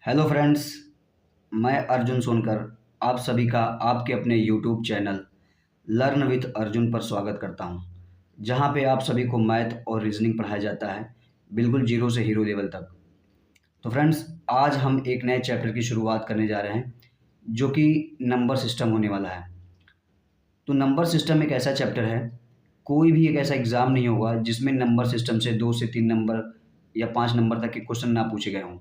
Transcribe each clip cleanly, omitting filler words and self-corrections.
Hello friends, मैं अर्जुन सोनकर आप सभी का आपके अपने YouTube channel learn with Arjun पर स्वागत करता हूं, जहां पे आप सभी को मैथ और रीजनिंग पढ़ाया जाता है, बिल्कुल जीरो से हीरो लेवल तक। तो फ्रेंड्स, आज हम एक नए चैप्टर की शुरुआत करने जा रहे हैं, जो कि नंबर सिस्टम होने वाला है। तो नंबर सिस्टम एक ऐसा चैप्टर है, कोई भी एक ऐसा एग्ज़ाम नहीं होगा जिसमें नंबर सिस्टम से 2 से 3 नंबर या 5 नंबर तक के क्वेश्चन ना पूछे गए हों।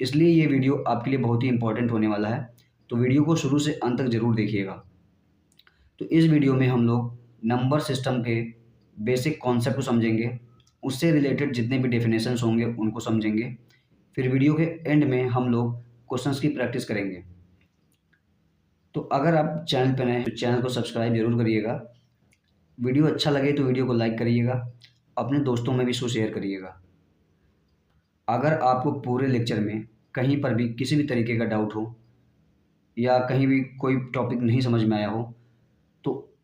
इसलिए ये वीडियो आपके लिए बहुत ही इम्पोर्टेंट होने वाला है, तो वीडियो को शुरू से अंत तक ज़रूर देखिएगा। तो इस वीडियो में हम लोग नंबर सिस्टम के बेसिक कॉन्सेप्ट को समझेंगे, उससे रिलेटेड जितने भी डेफिनेशंस होंगे उनको समझेंगे। फिर वीडियो के एंड में हम लोग क्वेश्चंस की प्रैक्टिस करेंगे। तो अगर आप चैनल पर नए हैं तो चैनल को सब्सक्राइब जरूर करिएगा। वीडियो अच्छा लगे तो वीडियो को लाइक करिएगा, अपने दोस्तों में भी इसको शेयर करिएगा। अगर आपको पूरे लेक्चर में कहीं पर भी किसी भी तरीके का डाउट हो या कहीं भी कोई टॉपिक नहीं समझ में आया हो, तो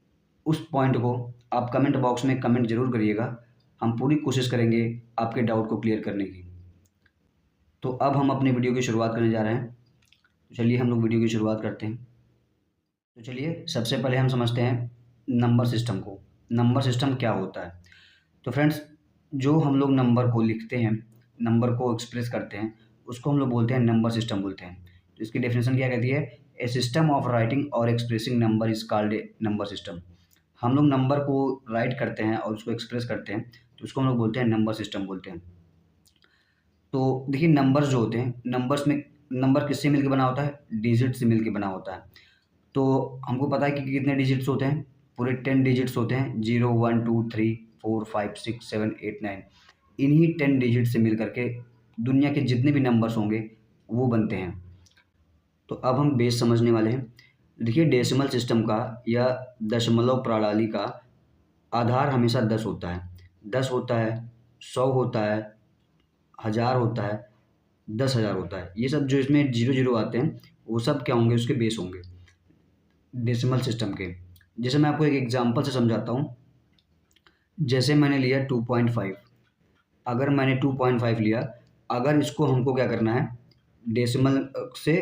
उस पॉइंट को आप कमेंट बॉक्स में कमेंट ज़रूर करिएगा। हम पूरी कोशिश करेंगे आपके डाउट को क्लियर करने की। तो अब हम अपनी वीडियो की शुरुआत करने जा रहे हैं। तो चलिए हम लोग वीडियो की शुरुआत करते हैं। तो चलिए सबसे पहले हम समझते हैं नंबर सिस्टम को। नंबर सिस्टम क्या होता है? तो फ्रेंड्स, जो हम लोग नंबर को लिखते हैं, नंबर को एक्सप्रेस करते हैं, उसको हम लोग बोलते हैं नंबर सिस्टम बोलते हैं। तो इसकी डेफिनेशन क्या कहती है? ए सिस्टम ऑफ राइटिंग और expressing number is called a number system. हम लोग नंबर को राइट करते हैं और उसको एक्सप्रेस करते हैं, तो उसको हम लोग बोलते हैं नंबर सिस्टम बोलते हैं। तो देखिए, नंबर्स जो होते हैं, नंबर्स में नंबर किससे मिलकर बना होता है? डिजिट से मिलकर बना होता है। तो हमको पता है कि कितने डिजिट्स होते हैं? पूरे 10 डिजिट्स होते हैं। 0 1 2 3 4 5 6 7 8 9। इन्हीं 10 डिजिट से मिल करके दुनिया के जितने भी नंबर्स होंगे वो बनते हैं। तो अब हम बेस समझने वाले हैं। देखिए, डेसिमल सिस्टम का या दशमलव प्रणाली का आधार हमेशा 10 होता है। 10 होता है, 100 होता है, 1000 होता है, 10,000 होता है। ये सब जो इसमें जीरो जीरो आते हैं, वो सब क्या होंगे? उसके बेस होंगे डेसिमल सिस्टम के। जैसे मैं आपको एक एग्जांपल से समझाता हूँ। जैसे मैंने लिया 2.5। अगर मैंने 2.5 लिया, अगर इसको हमको क्या करना है? डेसिमल से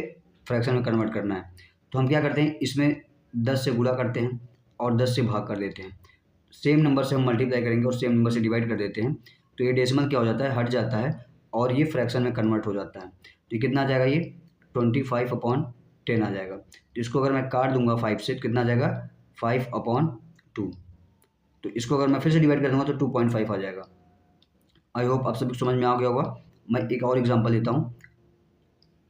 फ्रैक्शन में कन्वर्ट करना है, तो हम क्या करते हैं? इसमें 10 से गुणा करते हैं और 10 से भाग कर देते हैं। सेम नंबर से हम मल्टीप्लाई करेंगे और सेम नंबर से डिवाइड कर देते हैं, तो ये डेसिमल क्या हो जाता है? हट जाता है और ये फ्रैक्शन में कन्वर्ट हो जाता है। तो ये कितना आ जाएगा? ये 25/10 आ जाएगा। तो इसको अगर मैं काट दूंगा 5 से, कितना आ जाएगा? 5/2। तो इसको अगर मैं फिर से डिवाइड कर दूंगा तो 2.5 आ जाएगा। आई होप आप सभी को समझ में आ गया होगा। मैं एक और एग्जांपल लेता हूँ।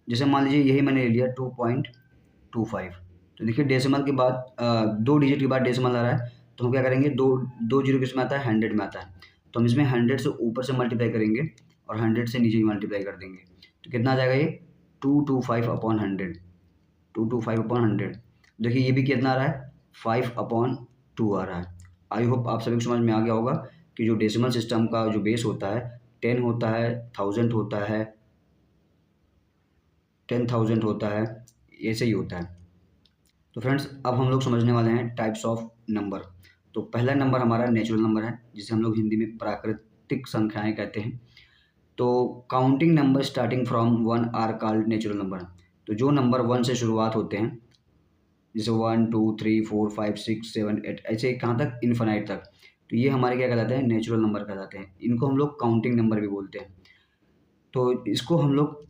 जैसे मान लीजिए यही मैंने ले लिया 2.25। तो देखिए, डेसिमल के बाद 2 डिजिट के बाद डेसिमल आ रहा है, तो हम क्या करेंगे? दो दो जीरो किस में आता है? 100 में आता है। तो हम इसमें 100 से ऊपर से मल्टीप्लाई करेंगे और 100 से नीचे मल्टीप्लाई कर देंगे, तो कितना आ जाएगा? ये 225/100। 225/100। देखिए, ये भी कितना आ रहा है? 5/2 आ रहा है। आई होप आप सभी को समझ में आ गया होगा कि जो डेसिमल सिस्टम का जो बेस होता है, 10 होता है, 1000 होता है, 10,000 होता है, ऐसे ही होता है। तो फ्रेंड्स, अब हम लोग समझने वाले हैं टाइप्स ऑफ नंबर। तो पहला नंबर हमारा नेचुरल नंबर है, जिसे हम लोग हिंदी में प्राकृतिक संख्याएं कहते हैं। तो counting number starting from 1 are called natural number. तो जो नंबर 1 से शुरुआत होते हैं, जैसे 1 2 3 4 5 6 7 8, ऐसे कहाँ तक? इन्फिनाइट तक, तो ये हमारे क्या कहलाते हैं? नेचुरल नंबर कहलाते हैं। इनको हम लोग काउंटिंग नंबर भी बोलते हैं। तो इसको हम लोग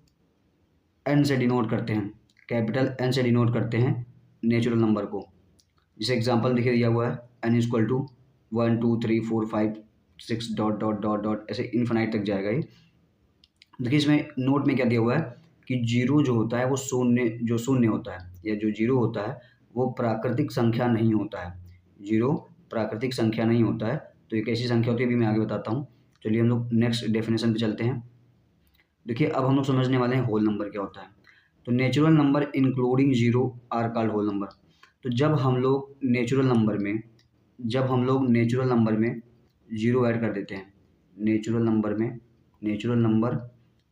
एन से डिनोट करते हैं, कैपिटल एन से डिनोट करते हैं नेचुरल नंबर को। जैसे एग्जांपल देखिए दिया हुआ है, N equal to 1 2 3 4 5 6 dot dot dot dot, ऐसे इन्फिनाइट तक जाएगा ये। देखिए, इसमें नोट में क्या दिया हुआ है कि जीरो जो होता है वो शून्य होता है, या जो जीरो होता है वो प्राकृतिक संख्या नहीं होता है। जीरो प्राकृतिक संख्या नहीं होता है। तो एक ऐसी संख्या होती है, अभी मैं आगे बताता हूँ। चलिए हम लोग नेक्स्ट डेफिनेशन पे चलते हैं। देखिए, अब हम लोग समझने वाले हैं होल नंबर क्या होता है। तो natural number including zero are called whole number. तो जब हम लोग नेचुरल नंबर में जीरो ऐड कर देते हैं, नेचुरल नंबर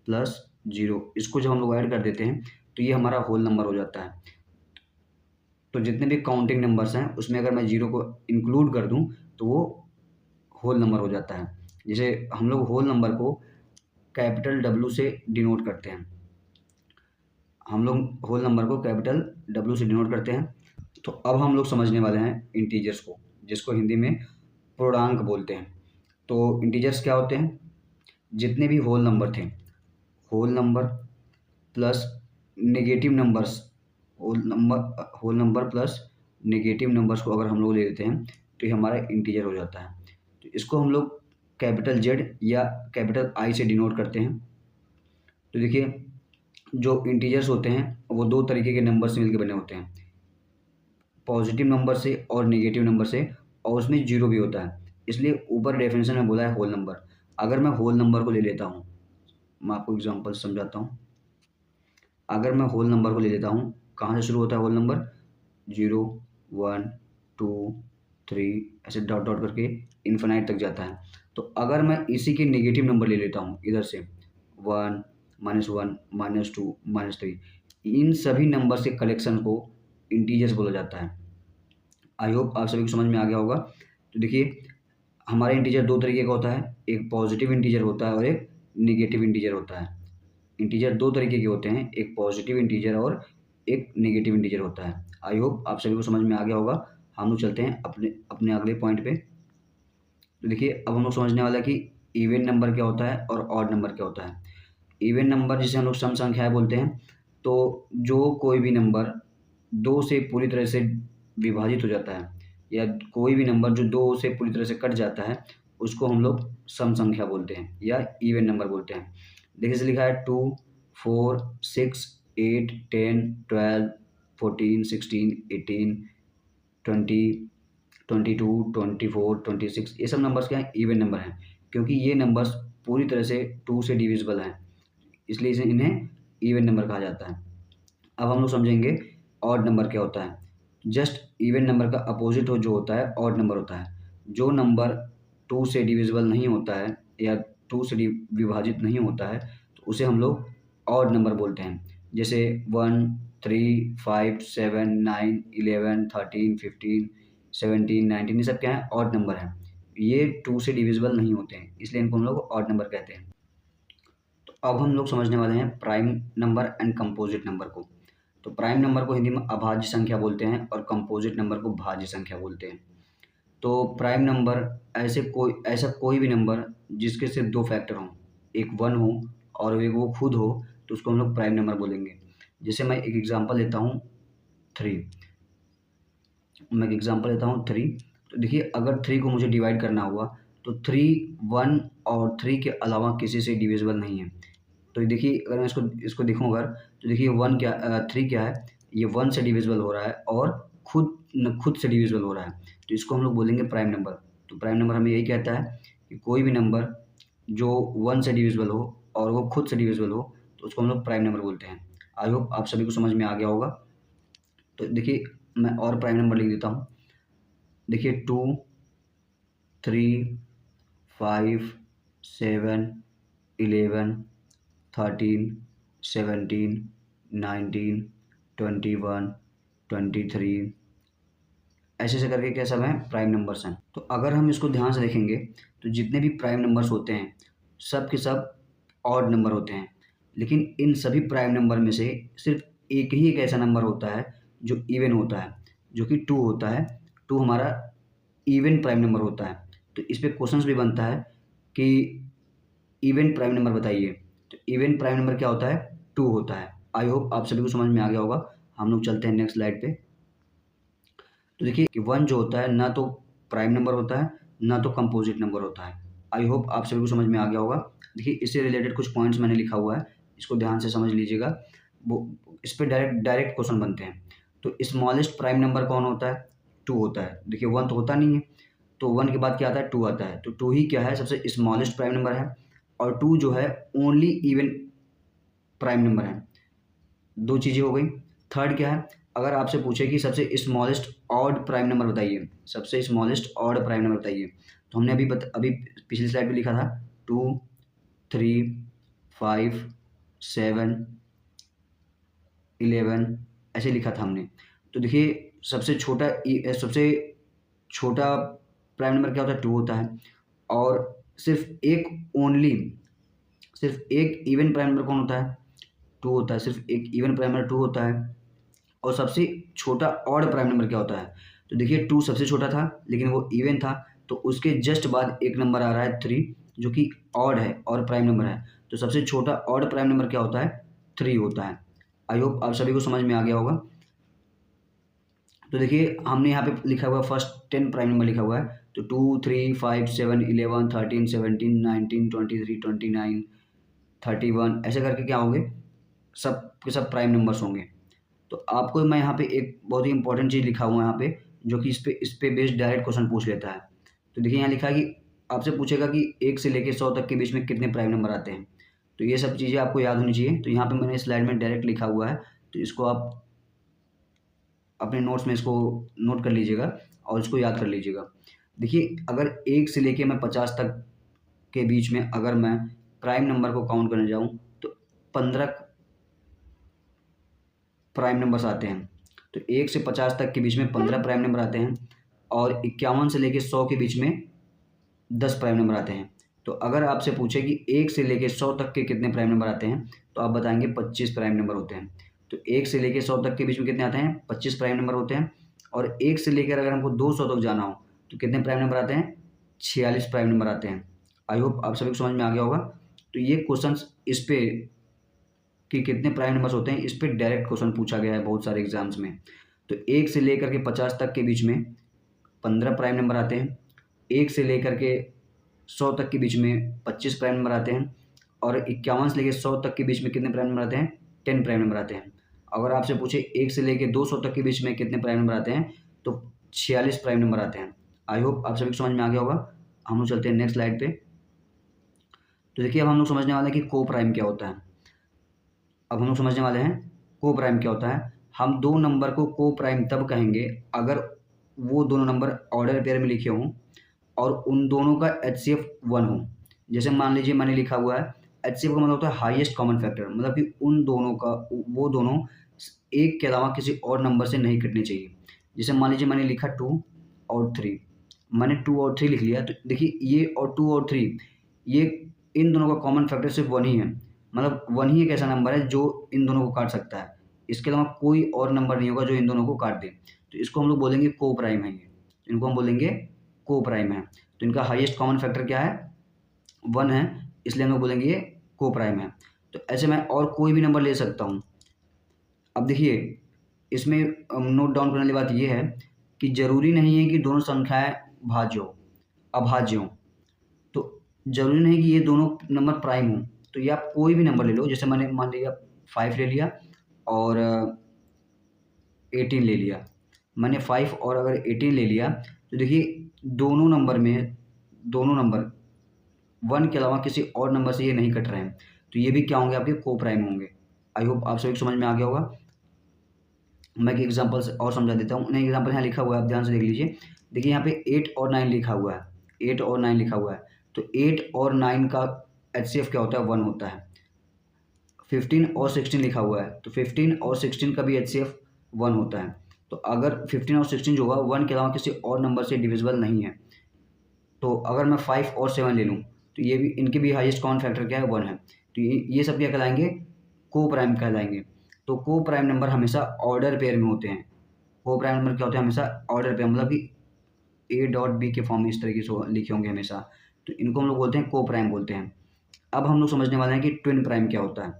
प्लस जीरो, इसको जब हम लोग ऐड कर देते हैं, तो ये हमारा होल नंबर हो जाता है। तो जितने भी काउंटिंग नंबर्स हैं उसमें अगर मैं जीरो को इंक्लूड कर दूं, तो वो होल नंबर हो जाता है। जैसे हम लोग होल नंबर को कैपिटल डब्ल्यू से डिनोट करते हैं। हम लोग होल नंबर को कैपिटल W से डिनोट करते हैं। तो अब हम लोग समझने वाले हैं इंटीजर्स को, जिसको हिंदी में पूर्णांक बोलते हैं। तो इंटीजर्स क्या होते हैं? जितने भी होल नंबर थे, whole number plus negative numbers, whole number plus negative numbers को अगर हम लोग ले लेते हैं तो ये हमारा इंटीजर हो जाता है। तो इसको हम लोग कैपिटल Z या कैपिटल I से डिनोट करते हैं। तो देखिए, जो इंटीजर्स होते हैं वो दो तरीके के नंबर से मिलकर बने होते हैं, पॉजिटिव नंबर से और नेगेटिव नंबर से, और उसमें जीरो भी होता है। इसलिए ऊपर डेफिनेशन में बोला है होल नंबर। अगर मैं होल नंबर को ले लेता हूँ, मैं आपको एग्जांपल समझाता हूँ। अगर मैं होल नंबर को ले लेता हूँ, कहाँ से शुरू होता है होल नंबर? 0 1 2 3 ऐसे डॉट डॉट करके इन्फिनाइट तक जाता है। तो अगर मैं इसी के नेगेटिव नंबर ले लेता हूँ इधर से, 1 -1 -2 -3, इन सभी नंबर के कलेक्शन को इंटीजर्स बोला जाता है। आई होप आप सभी को समझ में आ गया होगा। तो देखिए, हमारा इंटीजर दो तरीके का होता है, एक पॉजिटिव इंटीजर होता है और एक नेगेटिव इंटीजर होता है। इंटीजर दो तरीके के होते हैं, एक पॉजिटिव इंटीजर और एक नेगेटिव इंटीजर होता है। आई होप आप सभी को समझ में आ गया होगा। हम लोग चलते हैं अपने अपने अगले पॉइंट पे। तो देखिए, अब हम लोग समझने वाला है कि इवन नंबर क्या होता है और ऑड नंबर क्या होता है। इवन नंबर जिसे हम लोग सम संख्याएं बोलते हैं, तो जो कोई भी नंबर दो से पूरी तरह से विभाजित हो जाता है, या कोई भी नंबर जो दो से पूरी तरह से कट जाता है, उसको हम लोग सम संख्या बोलते हैं या इवन नंबर बोलते हैं। देखिए, इसे लिखा है 2 4 6 8 10 12 14 16 18 20 22 24 26, ये सब नंबर्स क्या हैं? इवन नंबर हैं, क्योंकि ये नंबर्स पूरी तरह से 2 से डिविजिबल हैं, इसलिए इसे इन्हें इवन नंबर कहा जाता है। अब हम लोग समझेंगे ऑड नंबर क्या होता है। जस्ट इवन नंबर का अपोजिट जो होता है ऑड नंबर होता है। जो नंबर 2 से डिविजिबल नहीं होता है या 2 से विभाजित नहीं होता है, तो उसे हम लोग ऑड नंबर बोलते हैं। जैसे 1 3 5 7 9 11 13 15 17 19, ये सब क्या है? ऑड नंबर हैं। ये 2 से डिविजिबल नहीं होते हैं, इसलिए इनको हम लोग ऑड नंबर कहते हैं। तो अब हम लोग समझने वाले हैं prime number and composite number को। तो प्राइम नंबर को हिंदी में अभाज्य संख्या बोलते हैं और कंपोजिट नंबर को भाज्य संख्या बोलते हैं। तो प्राइम नंबर ऐसा कोई भी नंबर जिसके सिर्फ दो फैक्टर हों, एक 1 हो और एक वो खुद हो, तो उसको हम लोग प्राइम नंबर बोलेंगे। जैसे मैं एक एग्जांपल लेता हूँ 3। तो देखिए, अगर 3 को मुझे डिवाइड करना हुआ तो 3 1 और 3 के अलावा किसी से डिविजिबल नहीं है। तो देखिए, अगर मैं इसको देखूँ अगर, तो देखिए 3 क्या है? ये 1 से डिविजिबल हो रहा है और खुद से डिविजिबल हो रहा है, तो इसको हम लोग बोलेंगे प्राइम नंबर। तो प्राइम नंबर हमें यही कहता है कि कोई भी नंबर जो 1 से डिविजिबल हो और वो खुद से डिविजिबल हो, तो उसको हम लोग प्राइम नंबर बोलते हैं। आई होप आप सभी को समझ में आ गया होगा। तो देखिए, मैं और प्राइम नंबर लिख देता हूँ। देखिए, 2 3 5 7 11 13 17 19 21 23, ऐसे ऐसे करके क्या सब हैं? प्राइम नंबर्स हैं। तो अगर हम इसको ध्यान से देखेंगे तो जितने भी प्राइम नंबर्स होते हैं सब के सब ऑड नंबर होते हैं, लेकिन इन सभी प्राइम नंबर में से सिर्फ एक ऐसा नंबर होता है जो इवन होता है, जो कि 2 होता है। 2 हमारा इवन प्राइम नंबर होता है। तो इस पे क्वेश्चंस भी बनता है कि इवन प्राइम नंबर बताइए। तो इवन प्राइम नंबर क्या होता है? 2 होता है। आई होप आप सभी को समझ में आ गया होगा। हम लोग चलते हैं नेक्स्ट स्लाइड पे। तो देखिए कि 1 जो होता है ना तो प्राइम नंबर होता है ना तो कंपोजिट नंबर होता है। आई होप आप सभी को समझ में आ गया होगा। देखिए, इससे रिलेटेड कुछ पॉइंट्स मैंने लिखा हुआ है, इसको ध्यान से समझ लीजिएगा। वो इस पे डायरेक्ट क्वेश्चन बनते हैं। तो स्मॉलेस्ट प्राइम नंबर कौन होता है? 2 होता है। देखिए, 1 तो होता नहीं है, तो 1 के बाद क्या आता है? 2 आता है। तो 2 ही क्या है? सबसे स्मॉलेस्ट प्राइम नंबर है, और 2 जो है ओनली इवन प्राइम नंबर है। दो चीज़ें हो गई। थर्ड क्या है? अगर आपसे पूछे कि सबसे स्मॉलेस्ट ऑड प्राइम नंबर बताइए, सबसे स्मॉलेस्ट ऑड प्राइम नंबर बताइए, तो हमने अभी पिछली स्लाइड पे लिखा था 2 3 5 7 11, ऐसे लिखा था हमने। तो देखिए, सबसे छोटा प्राइम नंबर क्या होता है? 2 होता है। और सिर्फ एक इवन प्राइम नंबर कौन होता है? 2 होता है, सिर्फ एक इवन प्राइम नंबर 2 होता है। और सबसे छोटा ऑड प्राइम नंबर क्या होता है? तो देखिए 2 सबसे छोटा था लेकिन वो इवन था, तो उसके जस्ट बाद एक नंबर आ रहा है 3 जो कि ऑड है और प्राइम नंबर है। तो सबसे छोटा ऑड प्राइम नंबर क्या होता है? 3 होता है। आई होप आप सभी को समझ में आ गया होगा। तो देखिए हमने यहाँ पे लिखा हुआ फर्स्ट 10 प्राइम नंबर लिखा हुआ है, तो 2, 3, 5, 7, 11, 13, 17, 19, 23, 29, 31 ऐसे करके क्या होंगे, सब के सब प्राइम नंबर्स होंगे। तो आपको मैं यहाँ पे एक बहुत ही इंपॉर्टेंट चीज़ लिखा हुआ है यहाँ पे, जो कि इस पे बेस्ड डायरेक्ट क्वेश्चन पूछ लेता है। तो देखिए यहाँ लिखा है कि आपसे पूछेगा कि 1 से लेकर 100 तक के बीच में कितने प्राइम नंबर आते हैं। तो ये सब चीज़ें आपको याद होनी चाहिए। तो यहाँ पे मैंने स्लाइड में डायरेक्ट लिखा हुआ है, तो इसको आप अपने नोट्स में इसको नोट कर लीजिएगा और इसको याद कर लीजिएगा। देखिए अगर 1 से लेके मैं 50 तक के बीच में अगर मैं प्राइम नंबर को काउंट करने जाऊँ तो 15 प्राइम नंबर्स आते हैं। तो 1 से 50 तक के बीच में 15 प्राइम नंबर आते हैं और 51 से लेके 100 के बीच में 10 प्राइम नंबर आते हैं। तो अगर आपसे पूछे कि 1 से लेके 100 तक के कितने प्राइम नंबर आते हैं, तो आप बताएंगे 25 प्राइम नंबर होते हैं। तो 1 से लेके 100 तक के बीच में कितने आते हैं? 25 प्राइम नंबर होते हैं। और 1 से लेकर अगर हमको 200 तक जाना हो तो कितने प्राइम नंबर आते हैं? 46 प्राइम नंबर आते हैं। आई होप आप सभी को समझ में आ गया होगा। तो ये क्वेश्चंस इस पे कि कितने प्राइम नंबर्स होते हैं, इस पे डायरेक्ट क्वेश्चन पूछा गया है बहुत सारे एग्जाम्स में। तो 1 से लेकर के 50 तक के बीच में 15 प्राइम नंबर आते हैं। 1 से लेकर के 100 तक के बीच में 25 प्राइम नंबर आते हैं। और 51 से लेकर 100 तक के बीच में कितने प्राइम नंबर आते हैं? 10 प्राइम नंबर आते हैं। अगर आपसे पूछे 1 से लेकर 200 तक के बीच में कितने प्राइम नंबर आते हैं, तो 46 प्राइम नंबर आते हैं। आई होप आप सभी को समझ में आ गया होगा। हम लोग चलते हैं नेक्स्ट स्लाइड पे। तो देखिए अब हम लोग समझने वाले हैं कि को प्राइम क्या होता है। अब हम लोग समझने वाले हैं को प्राइम क्या होता है। हम दो नंबर को प्राइम तब कहेंगे अगर वो दोनों नंबर ऑर्डर पेयर में लिखे हों और उन दोनों का HCF 1 हो। जैसे मान लीजिए मैंने लिखा हुआ है HCF का मतलब होता है हाईएस्ट कॉमन फैक्टर, मतलब कि उन दोनों का वो दोनों एक के अलावा किसी और नंबर से नहीं कटने चाहिए। जैसे मान लीजिए मैंने लिखा 2 और 3, मैंने 2 और 3 लिख लिया। तो देखिए ये और 2 और 3 ये इन दोनों का कॉमन फैक्टर सिर्फ 1 ही है, मतलब 1 ही एक ऐसा नंबर है जो इन दोनों को काट सकता है। इसके अलावा कोई और नंबर नहीं होगा जो इन दोनों को काट दे। तो इसको हम लोग बोलेंगे को प्राइम है। ये इनको हम बोलेंगे को प्राइम है। तो इनका हाईएस्ट कॉमन फैक्टर क्या है? 1 है, इसलिए हम लोग बोलेंगे ये को प्राइम है। तो ऐसे मैं और कोई भी नंबर ले सकता हूँ। अब देखिए इसमें नोट डाउन करने वाली बात ये है कि ज़रूरी नहीं है कि दोनों संख्याएं भाज्य हो, अभाज्य हो। तो ज़रूरी नहीं कि ये दोनों नंबर प्राइम हो। तो ये आप कोई भी नंबर ले लो, जैसे मैंने मान लिया 5 ले लिया और 18 ले लिया। मैंने 5 और अगर 18 ले लिया तो देखिए दोनों नंबर में दोनों नंबर 1 के अलावा किसी और नंबर से ये नहीं कट रहे हैं। तो ये भी क्या होंगे? आपके को प्राइम होंगे। आई होप आप सभी को समझ में आ गया होगा। मैं एक एग्जांपल से और समझा देता हूँ। नहीं, एग्जांपल यहाँ लिखा हुआ है, आप ध्यान से देख लीजिए। देखिए यहाँ पे 8 और 9 लिखा हुआ है, 8 और 9 लिखा हुआ है। तो 8 और 9 का HCF क्या होता है? 1 होता है। 15 और 16 लिखा हुआ है, तो 15 और 16 का भी HCF 1 होता है। तो अगर 15 और 16 जो होगा 1 के अलावा किसी और नंबर से डिविजिबल नहीं है। तो अगर मैं 5 और 7 ले लूँ तो ये भी इनके भी हाईएस्ट कॉमन फैक्टर क्या है? 1 है। तो ये सब क्या कहलाएंगे? को प्राइम कहलाएंगे। तो को प्राइम नंबर हमेशा ऑर्डर पेयर में होते हैं। को प्राइम नंबर क्या होते हैं? हमेशा ऑर्डर पेयर, मतलब कि A.B के फॉर्म में इस तरीके से लिखे होंगे हमेशा। तो इनको हम लोग बोलते हैं को प्राइम बोलते हैं। अब हम लोग समझने वाले हैं कि ट्विन प्राइम क्या होता है।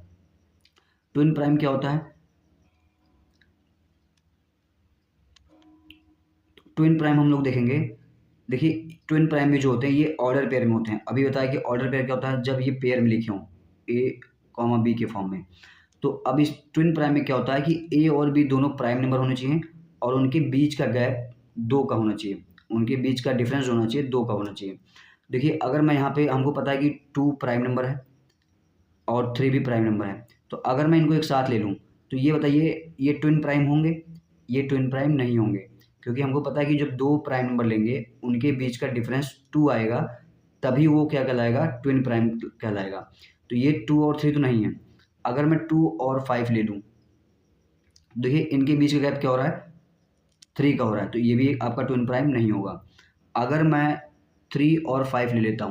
ट्विन प्राइम क्या होता है? ट्विन प्राइम हम लोग देखेंगे। देखिए ट्विन प्राइम भी जो होते हैं ये ऑर्डर पेयर में होते हैं। अभी बताया कि ऑर्डर पेयर क्या होता है? जब ये पेयर में लिखे हों A, B के फॉर्म में। तो अब इस ट्विन प्राइम में क्या होता है कि A और B दोनों प्राइम नंबर होने चाहिए और उनके बीच का गैप 2 का होना चाहिए, उनके बीच का डिफरेंस होना चाहिए 2 का होना चाहिए। देखिए अगर मैं यहाँ पे हमको पता है कि 2 प्राइम नंबर है और 3 भी प्राइम नंबर है, तो अगर मैं इनको एक साथ ले लूँ तो ये बताइए ये ट्विन प्राइम होंगे? ये ट्विन प्राइम नहीं होंगे, क्योंकि हमको पता है कि जब 2 प्राइम नंबर लेंगे उनके बीच का डिफरेंस 2 आएगा, तभी वो क्या कहलाएगा? ट्विन प्राइम कहलाएगा। तो ये 2 और 3 तो नहीं है। अगर मैं 2 और 5 ले लूँ, देखिए इनके बीच का गैप क्या हो रहा है? 3 का हो रहा है, तो ये भी आपका ट्विन प्राइम नहीं होगा। अगर मैं 3 और 5 ले लेता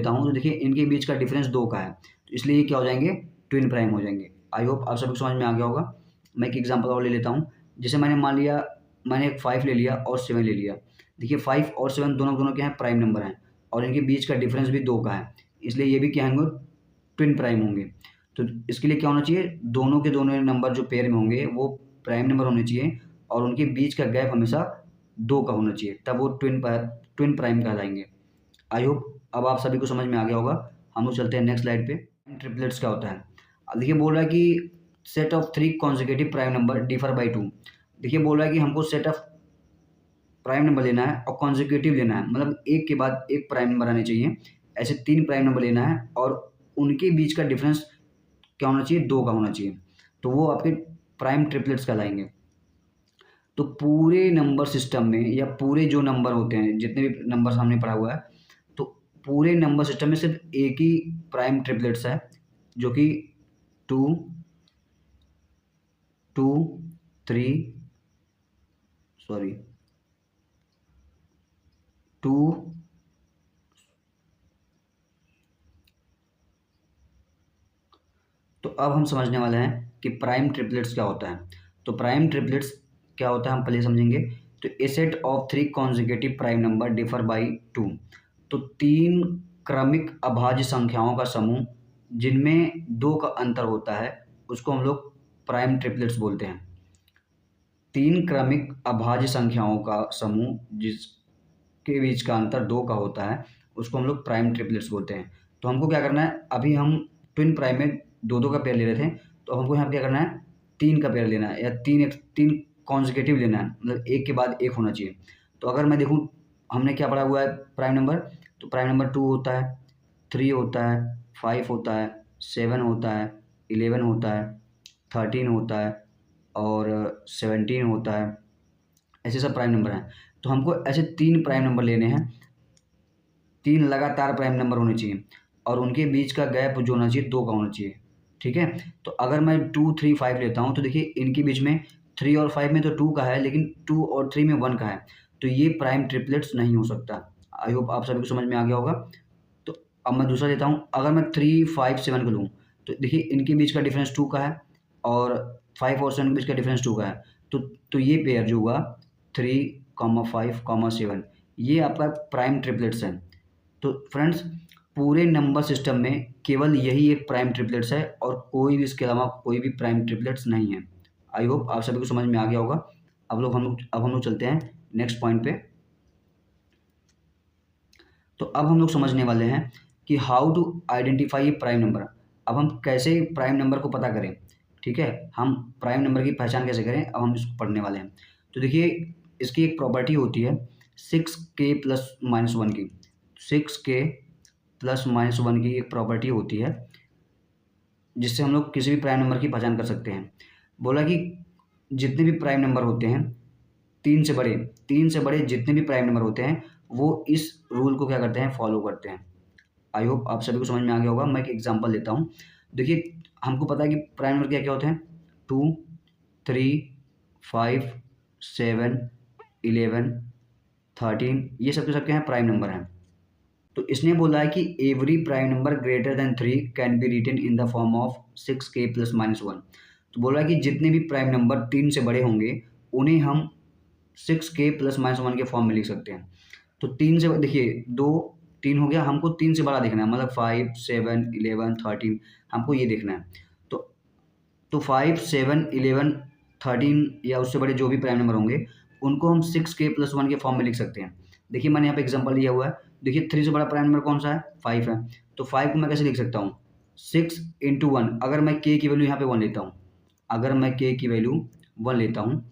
हूँ, तो देखिए इनके बीच का डिफरेंस 2 का है, तो इसलिए ये क्या हो जाएंगे? ट्विन प्राइम हो जाएंगे। आई होप आप सभी को समझ में आ गया होगा। मैं एक एग्जांपल और ले लेता हूँ। जैसे मैंने मान लिया, मैंने 5 ले लिया और 7 ले लिया। देखिए 5 और 7 दोनों दोनों क्या हैं, प्राइम नंबर हैं, और इनके बीच का डिफरेंस भी 2 का है, इसलिए ये भी क्या होंगे, ट्विन प्राइम होंगे। तो इसके लिए क्या होना चाहिए, दोनों के दोनों नंबर जो पेयर में होंगे वो प्राइम नंबर होने चाहिए, और उनके बीच का गैप हमेशा 2 का होना चाहिए, तब वो ट्विन प्राइम कहलाएंगे। आई होप अब आप सभी को समझ में आ गया होगा। हम लोग चलते हैं नेक्स्ट स्लाइड पे। ट्रिपलेट्स क्या होता है। अब देखिए बोल रहा है कि set of 3 consecutive prime number differ by 2। देखिए बोल रहा है कि हमको सेट ऑफ प्राइम नंबर लेना है और कॉन्जिक्यूटिव लेना है, मतलब एक के बाद एक प्राइम नंबर आने चाहिए। ऐसे 3 प्राइम नंबर लेना है और उनके बीच का डिफरेंस क्या होना चाहिए, 2 का होना चाहिए, तो वो आपके प्राइम ट्रिपलेट्स कहलाएंगे। तो पूरे नंबर सिस्टम में, या पूरे जो नंबर होते हैं, जितने भी नंबर हमने पढ़ा हुआ है, तो पूरे नंबर सिस्टम में सिर्फ एक ही प्राइम ट्रिपलेट्स है, जो कि 2 2 3 सॉरी 2 तो अब हम समझने वाले हैं कि प्राइम ट्रिपलेट्स क्या होता है। तो प्राइम ट्रिपलेट्स क्या होता है हम पहले समझेंगे। तो a set of 3 consecutive prime number differ by 2। तो 3 क्रमिक अभाज्य संख्याओं का समूह जिनमें 2 का अंतर होता है, उसको हम लोग प्राइम ट्रिपलेट्स बोलते हैं। 3 क्रमिक अभाज्य संख्याओं का समूह जिसके बीच का अंतर 2 का होता है, उसको हम लोग प्राइम ट्रिपलेट्स बोलते हैं। तो हमको क्या करना है, अभी हम ट्विन प्राइम में 2-2 का पेयर ले रहे थे, तो हमको यहाँ पे क्या करना है, 3 का पेयर लेना है, या 3 कॉन्जिक्यूटिव लेना है, मतलब एक के बाद एक होना चाहिए। तो अगर मैं देखूँ हमने क्या पढ़ा हुआ है प्राइम नंबर, तो प्राइम नंबर 2 होता है, 3 होता है, 5 होता है, 7 होता है, 11 होता है, 13 होता है और 17 होता है। ऐसे सब प्राइम नंबर हैं। तो हमको ऐसे 3 प्राइम नंबर लेने हैं, 3 लगातार प्राइम नंबर होने चाहिए, और उनके बीच का गैप जो होना चाहिए 2 का होना चाहिए। ठीक है, तो अगर मैं 2 3 5 लेता हूँ, तो देखिए इनके बीच में 3 और 5 में तो 2 का है, लेकिन 2 और 3 में 1 का है, तो ये प्राइम ट्रिपलेट्स नहीं हो सकता। आई होप आप सभी को समझ में आ गया होगा। तो अब मैं दूसरा लेता हूँ। अगर मैं 3 5 7 को लूँ, तो देखिए इनके बीच का डिफरेंस 2 का है, और 5 और 7 के बीच का डिफरेंस 2 का है। तो ये पेयर जो हुआ 3 5 7, ये आपका प्राइम ट्रिपलेट्स है। तो फ्रेंड्स पूरे नंबर सिस्टम में केवल यही एक प्राइम ट्रिपलेट्स है, और कोई भी इसके अलावा कोई भी प्राइम ट्रिपलेट्स नहीं है। आई होप आप सभी को समझ में आ गया होगा। अब हम लोग चलते हैं नेक्स्ट पॉइंट पे। तो अब हम लोग समझने वाले हैं कि how to identify a prime number. अब हम कैसे प्राइम नंबर को पता करें। ठीक है, हम प्राइम नंबर की पहचान कैसे करें, अब हम इसको पढ़ने वाले हैं। तो देखिए इसकी एक प्रॉपर्टी होती है 6k प्लस माइनस 1 की। 6k प्लस माइनस 1 की एक प्रॉपर्टी होती है, जिससे हम लोग किसी भी प्राइम नंबर की पहचान कर सकते हैं। बोला कि जितने भी प्राइम नंबर होते हैं, 3 से बड़े जितने भी प्राइम नंबर होते हैं, वो इस रूल को क्या करते हैं, फॉलो करते हैं। आई होप आप सभी को समझ में आ गया होगा। मैं एक एग्जांपल लेता हूँ। देखिए हमको पता है कि प्राइम नंबर क्या क्या होते हैं, 2 3 5 7 11 13, ये सब के सब क्या हैं, प्राइम नंबर हैं। तो इसने बोला है कि every prime number greater than 3 can be written in the form of 6k plus minus 1। तो बोला है कि जितने भी प्राइम नंबर 3 से बड़े होंगे, उन्हें हम 6k प्लस माइनस 1 के फॉर्म में लिख सकते हैं। तो 3 से देखिए 2 3 हो गया, हमको 3 से बड़ा देखना है, मतलब 5 7 11 13, हमको ये देखना है। तो 5 7 11 13 या उससे बड़े जो भी प्राइम नंबर होंगे, उनको हम 6k प्लस 1 के फॉर्म में लिख सकते हैं। देखिए मैंने यहाँ पे एग्जांपल लिया हुआ है। देखिए 3 से बड़ा प्राइम नंबर कौन सा है, 5 है। तो 5 को मैं कैसे लिख सकता हूँ, 6 इंटू 1। अगर मैं k की वैल्यू यहाँ पे 1 लेता हूँ, अगर मैं k की वैल्यू 1 लेता हूँ,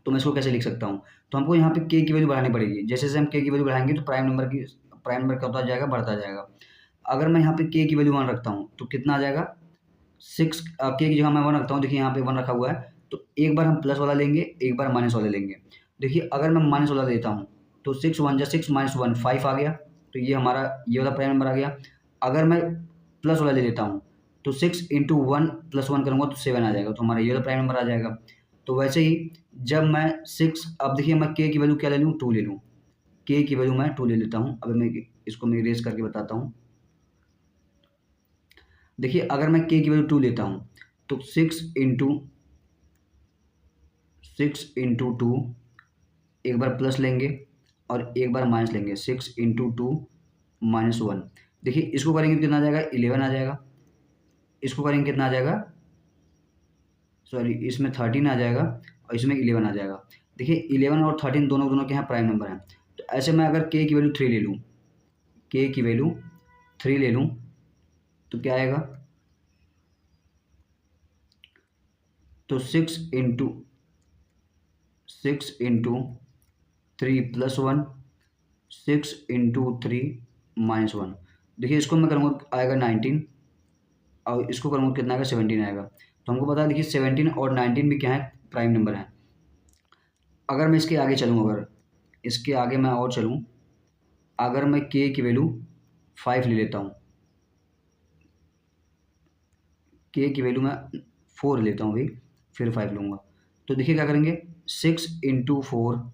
तो मैं इसको कैसे लिख सकता हूँ, तो हमको यहाँ पे k की वैल्यू बढ़ानी पड़ेगी। जैसे जैसे हम k की वैल्यू बढ़ाएंगे तो प्राइम नंबर क्या होता जाएगा, बढ़ता जाएगा। अगर मैं यहाँ पे k की वैल्यू 1 रखता हूँ, तो कितना आ जाएगा, 6 k की जगह मैं 1 रखता हूँ। देखिए यहाँ पे 1 रखा हुआ है, तो एक बार हम प्लस वाला लेंगे, एक बार माइनस वाला लेंगे। देखिए अगर मैं माइनस वाला लेता हूँ, तो 6 1 जा 6 माइनस 1 5 आ गया, तो ये हमारा ये वाला प्राइम नंबर आ गया। अगर मैं प्लस वाला ले लेता हूँ, तो 6 इंटू 1 प्लस 1 करूँगा तो 7 आ जाएगा, तो हमारा ये वाला प्राइम नंबर आ जाएगा। तो वैसे ही जब मैं 6, अब देखिए मैं k की वैल्यू क्या ले लूँ, 2 ले लूँ। k की वैल्यू मैं 2 ले लेता हूँ। अब मैं इसको मैं इरेज करके बताता हूँ। देखिए अगर मैं k की वैल्यू 2 लेता हूँ तो 6 इंटू 2 एक बार प्लस लेंगे और एक बार माइनस लेंगे। 6 इंटू 2 - 1। देखिए इसको करेंगे तो कितना आ जाएगा, 11 आ जाएगा। इसको करेंगे कितना आ जाएगा, सॉरी इसमें 13 आ जाएगा और इसमें 11 आ जाएगा। देखिए 11 और 13 दोनों दोनों के यहाँ प्राइम नंबर हैं। तो ऐसे में अगर k की वैल्यू 3 ले लूँ, k की वैल्यू 3 ले लूँ तो क्या आएगा, तो 6 इंटू 3 + 1, 6 इंटू 3 - 1। देखिए इसको मैं करूँगा तो आएगा 19 और इसको करूँगा कितना आएगा, 17 आएगा। तो हमको पता है देखिए 17 और 19 भी क्या है, प्राइम नंबर है। अगर मैं इसके आगे चलूँ, अगर इसके आगे मैं और चलूँ, अगर मैं k की वैल्यू 5 ले लेता हूँ, k की वैल्यू मैं 4 लेता हूँ अभी, फिर 5 लूँगा, तो देखिए क्या करेंगे, 6 इंटू 4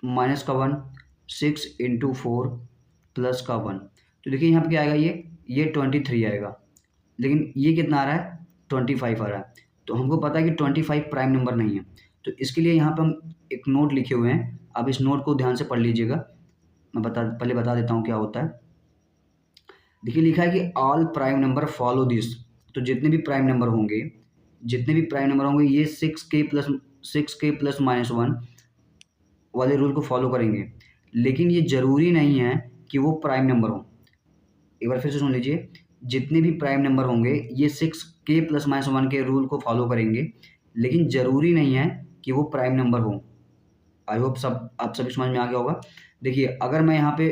माइनस का 1, 6 इंटू 4 प्लस का 1। तो देखिए यहाँ पे क्या आएगा, ये 23 आएगा, लेकिन ये कितना आ रहा है, 25 आ रहा है। तो हमको पता है कि 25 प्राइम नंबर नहीं है। तो इसके लिए यहाँ पे हम एक नोट लिखे हुए हैं, आप इस नोट को ध्यान से पढ़ लीजिएगा। मैं पहले बता देता हूँ क्या होता है। देखिए लिखा है कि all prime number follow this. तो जितने भी प्राइम नंबर होंगे, ये 6k + -1 वाले रूल को फॉलो करेंगे, लेकिन ये ज़रूरी नहीं है कि वो प्राइम नंबर हो। एक बार फिर से सुन लीजिए, जितने भी प्राइम नंबर होंगे ये 6k + -1 के रूल को फॉलो करेंगे, लेकिन ज़रूरी नहीं है कि वो प्राइम नंबर हो। आई होप आप सभी समझ में आ गया होगा। देखिए अगर मैं यहाँ पे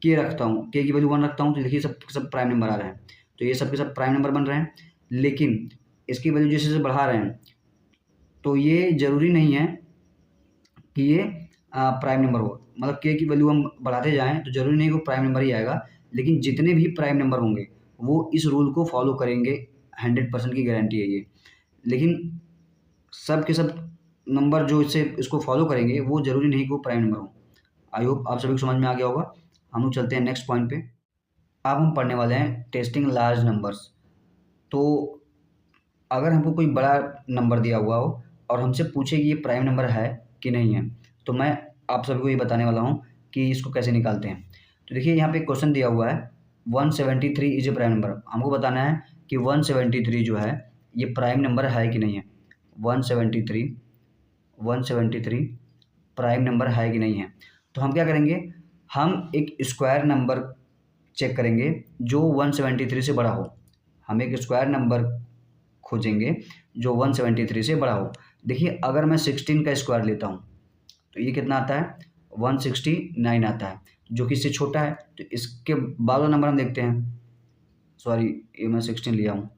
k रखता हूँ, k की वैल्यू 1 रखता हूँ, तो देखिए सब प्राइम नंबर आ रहे हैं, तो ये सब के सब प्राइम नंबर बन रहे हैं। लेकिन इसकी वैल्यू जैसे जैसे बढ़ा रहे हैं, तो ये ज़रूरी नहीं है कि ये प्राइम नंबर हो। मतलब k की वैल्यू हम बढ़ाते जाएँ तो ज़रूरी नहीं कि वो प्राइम नंबर ही आएगा, लेकिन जितने भी प्राइम नंबर होंगे वो इस रूल को फॉलो करेंगे, 100% की गारंटी है ये। लेकिन सब के सब नंबर जो इसको फॉलो करेंगे वो ज़रूरी नहीं कि वो प्राइम नंबर हो। आई होप आप सभी को समझ में आ गया होगा। हम लोग चलते हैं नेक्स्ट पॉइंट पे। अब हम पढ़ने वाले हैं टेस्टिंग लार्ज नंबर्स। तो अगर हमको कोई बड़ा नंबर दिया हुआ हो और हमसे पूछे कि ये प्राइम नंबर है कि नहीं है, तो मैं आप सभी को ये बताने वाला हूँ कि इसको कैसे निकालते हैं। तो देखिए यहाँ पे एक क्वेश्चन दिया हुआ है, 173 इज ए प्राइम नंबर। हमको बताना है कि 173 जो है ये प्राइम नंबर है कि नहीं है। 173 प्राइम नंबर है कि नहीं है। तो हम क्या करेंगे, हम एक स्क्वायर नंबर चेक करेंगे जो 173 से बड़ा हो। हम एक स्क्वायर नंबर खोजेंगे जो 173 से बड़ा हो। देखिए अगर मैं 16 का स्क्वायर लेता हूँ तो ये कितना आता है, 169 आता है, जो कि इससे छोटा है। तो इसके बाद वाला नंबर हम देखते हैं, सॉरी ये मैं 16 लिया हूँ।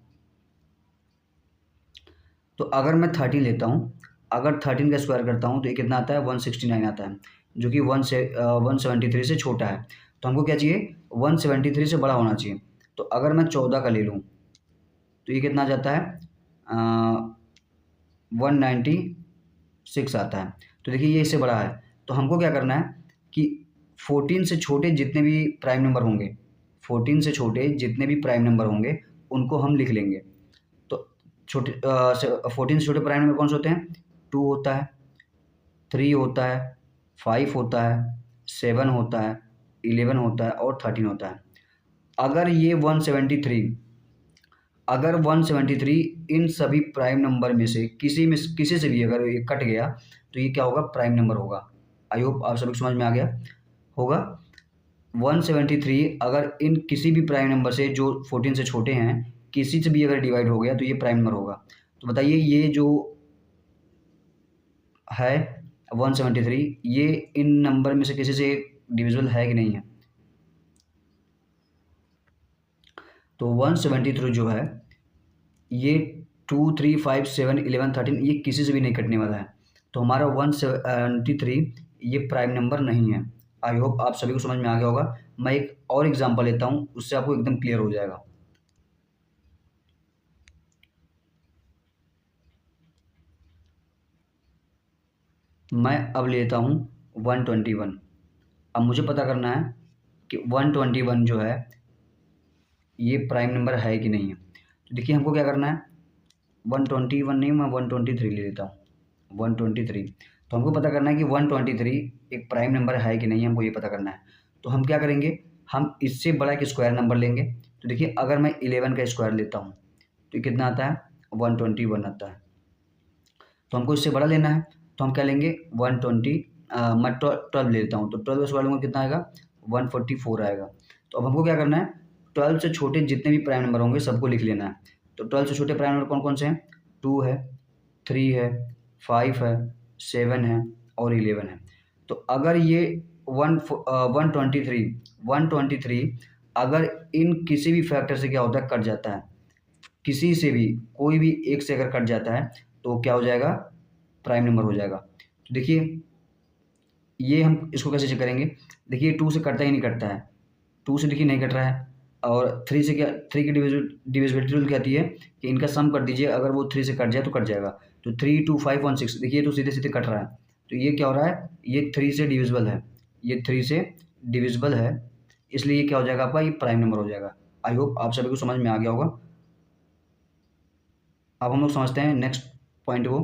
तो अगर मैं 13 लेता हूँ, अगर 13 का स्क्वायर करता हूँ तो ये कितना आता है, 169 आता है, जो कि 173 से छोटा है। तो हमको क्या चाहिए, 173 से बड़ा होना चाहिए। तो अगर मैं 14 का ले लूँ तो ये कितना आ जाता है, 196 आता है। तो देखिए ये इससे बड़ा है। तो हमको क्या करना है कि 14 से छोटे जितने भी प्राइम नंबर होंगे, 14 से छोटे जितने भी प्राइम नंबर होंगे उनको हम लिख लेंगे। तो 14 से छोटे प्राइम नंबर कौन से होते हैं, 2 होता है, 3 होता है, 5 होता है, 7 होता है, 11 होता है और 13 होता है। अगर ये 173 इन सभी प्राइम नंबर में से किसी से भी अगर ये कट गया तो ये क्या होगा, प्राइम नंबर होगा। आई होप आप सभी को समझ में आ गया होगा। 173 अगर इन किसी भी प्राइम नंबर से जो 14 से छोटे हैं किसी से भी अगर डिवाइड हो गया तो ये प्राइम नंबर होगा। तो बताइए ये जो है 173 ये इन नंबर में से किसी से डिविजिबल है कि नहीं है। तो 173 जो है ये 2, 3, 5, 7, 11, 13 ये किसी से भी नहीं कटने वाला है। तो हमारा 173 ये प्राइम नंबर नहीं है। आई होप आप सभी को समझ में आ गया होगा। मैं एक और एग्जांपल लेता हूँ, उससे आपको एकदम क्लियर हो जाएगा। मैं अब लेता हूँ 121। अब मुझे पता करना है कि 121 जो है ये प्राइम नंबर है कि नहीं है। तो देखिए हमको क्या करना है, 121 नहीं, मैं 123 ले लेता हूँ, 123। तो हमको पता करना है कि 123 एक प्राइम नंबर है कि नहीं है, हमको ये पता करना है। तो हम क्या करेंगे, हम इससे बड़ा एक स्क्वायर नंबर लेंगे। तो देखिए अगर मैं 11 का स्क्वायर लेता हूँ तो ये कितना आता है, 121 आता है। तो हमको इससे बड़ा लेना है, तो हम क्या लेंगे, 120, मैं 12 ले लेता हूँ, तो 12 का स्क्वायर लूँगा कितना आएगा, 144 आएगा। तो अब हमको क्या करना है, 12 से छोटे जितने भी प्राइम नंबर होंगे सबको लिख लेना है। तो 12 से छोटे प्राइम नंबर कौन कौन से हैं, 2 है, 3 है, 5 है, 7 है और 11 है। तो अगर ये 123 अगर इन किसी भी फैक्टर से क्या होता है, कट जाता है, किसी से भी कोई भी एक से अगर कट जाता है तो क्या हो जाएगा, प्राइम नंबर हो जाएगा। तो देखिए ये हम इसको कैसे चेक करेंगे, देखिए 2 से कटता ही नहीं कटता है, 2 से देखिए नहीं कट रहा है। और 3 से क्या, 3 की डिविजिबिलिटी रूल कहती है कि इनका सम कर दीजिए, अगर वो 3 से कट जाए तो कट जाएगा। तो 3 2 5 1 6, देखिए तो सीधे सीधे कट रहा है। तो ये क्या हो रहा है, ये 3 से डिविजिबल है, ये 3 से डिविजिबल है, इसलिए ये क्या हो जाएगा आपका, ये प्राइम नंबर हो जाएगा। आई होप आप सभी को समझ में आ गया होगा। अब हम लोग समझते हैं नेक्स्ट पॉइंट को।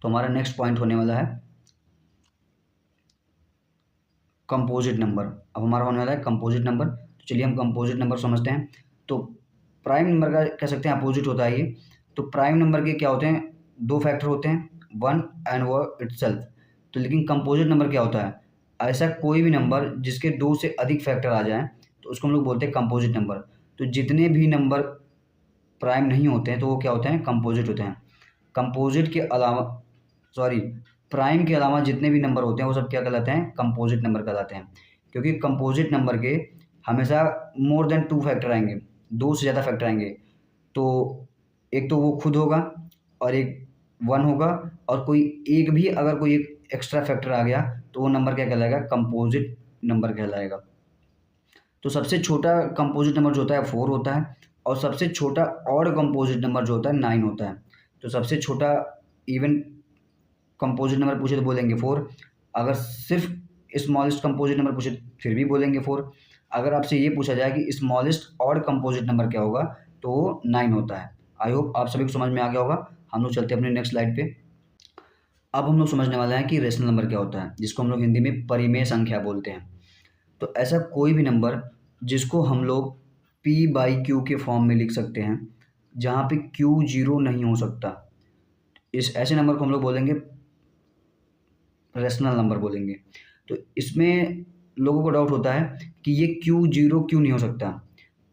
तो हमारा नेक्स्ट पॉइंट होने वाला है कंपोजिट नंबर। अब हमारा होने वाला है कंपोजिट नंबर। तो चलिए हम कंपोजिट नंबर समझते हैं। तो प्राइम नंबर का कह सकते हैं अपोजिट होता है ये। तो प्राइम नंबर के क्या होते हैं, दो फैक्टर होते हैं, वन एंड वो इटसेल्फ। तो लेकिन कंपोजिट नंबर क्या होता है, ऐसा कोई भी नंबर जिसके दो से अधिक फैक्टर आ जाएं तो उसको हम लोग बोलते हैं कंपोजिट नंबर। तो जितने भी नंबर प्राइम नहीं होते हैं तो वो क्या होते हैं, कंपोजिट होते हैं। कंपोजिट के अलावा, सॉरी, प्राइम के अलावा जितने भी नंबर होते हैं वो सब क्या कहलाते हैं, कंपोजिट नंबर कहलाते हैं। क्योंकि कंपोजिट नंबर के हमेशा मोर देन 2 फैक्टर आएंगे, 2 से ज़्यादा फैक्टर आएंगे। तो एक तो वो खुद होगा और एक 1 होगा, और कोई एक भी अगर कोई एक एक्स्ट्रा फैक्टर आ गया तो वो नंबर क्या कहलाएगा, कंपोजिट नंबर कहलाएगा। तो सबसे छोटा कंपोजिट नंबर जो होता है 4 होता है, और सबसे छोटा ऑड कंपोजिट नंबर जो होता है 9 होता है। तो सबसे छोटा इवन कंपोजिट नंबर पूछे तो बोलेंगे 4, अगर सिर्फ स्मॉलेस्ट कंपोजिट नंबर पूछे फिर भी बोलेंगे 4। अगर आपसे ये पूछा जाए कि स्मॉलेस्ट ऑड कंपोजिट नंबर क्या होगा तो वो 9 होता है। आई होप आप सभी को समझ में आ गया होगा। हम लोग चलते हैं अपने नेक्स्ट स्लाइड पे। अब हम लोग समझने वाले हैं कि रेशनल नंबर क्या होता है, जिसको हम लोग हिंदी में परिमेय संख्या बोलते हैं। तो ऐसा कोई भी नंबर जिसको हम लोग पी बाई क्यू के फॉर्म में लिख सकते हैं, जहाँ पे क्यू जीरो नहीं हो सकता, इस ऐसे नंबर को हम लोग बोलेंगे रेशनल नंबर बोलेंगे। तो इसमें लोगों को डाउट होता है कि ये क्यू जीरो क्यों नहीं हो सकता।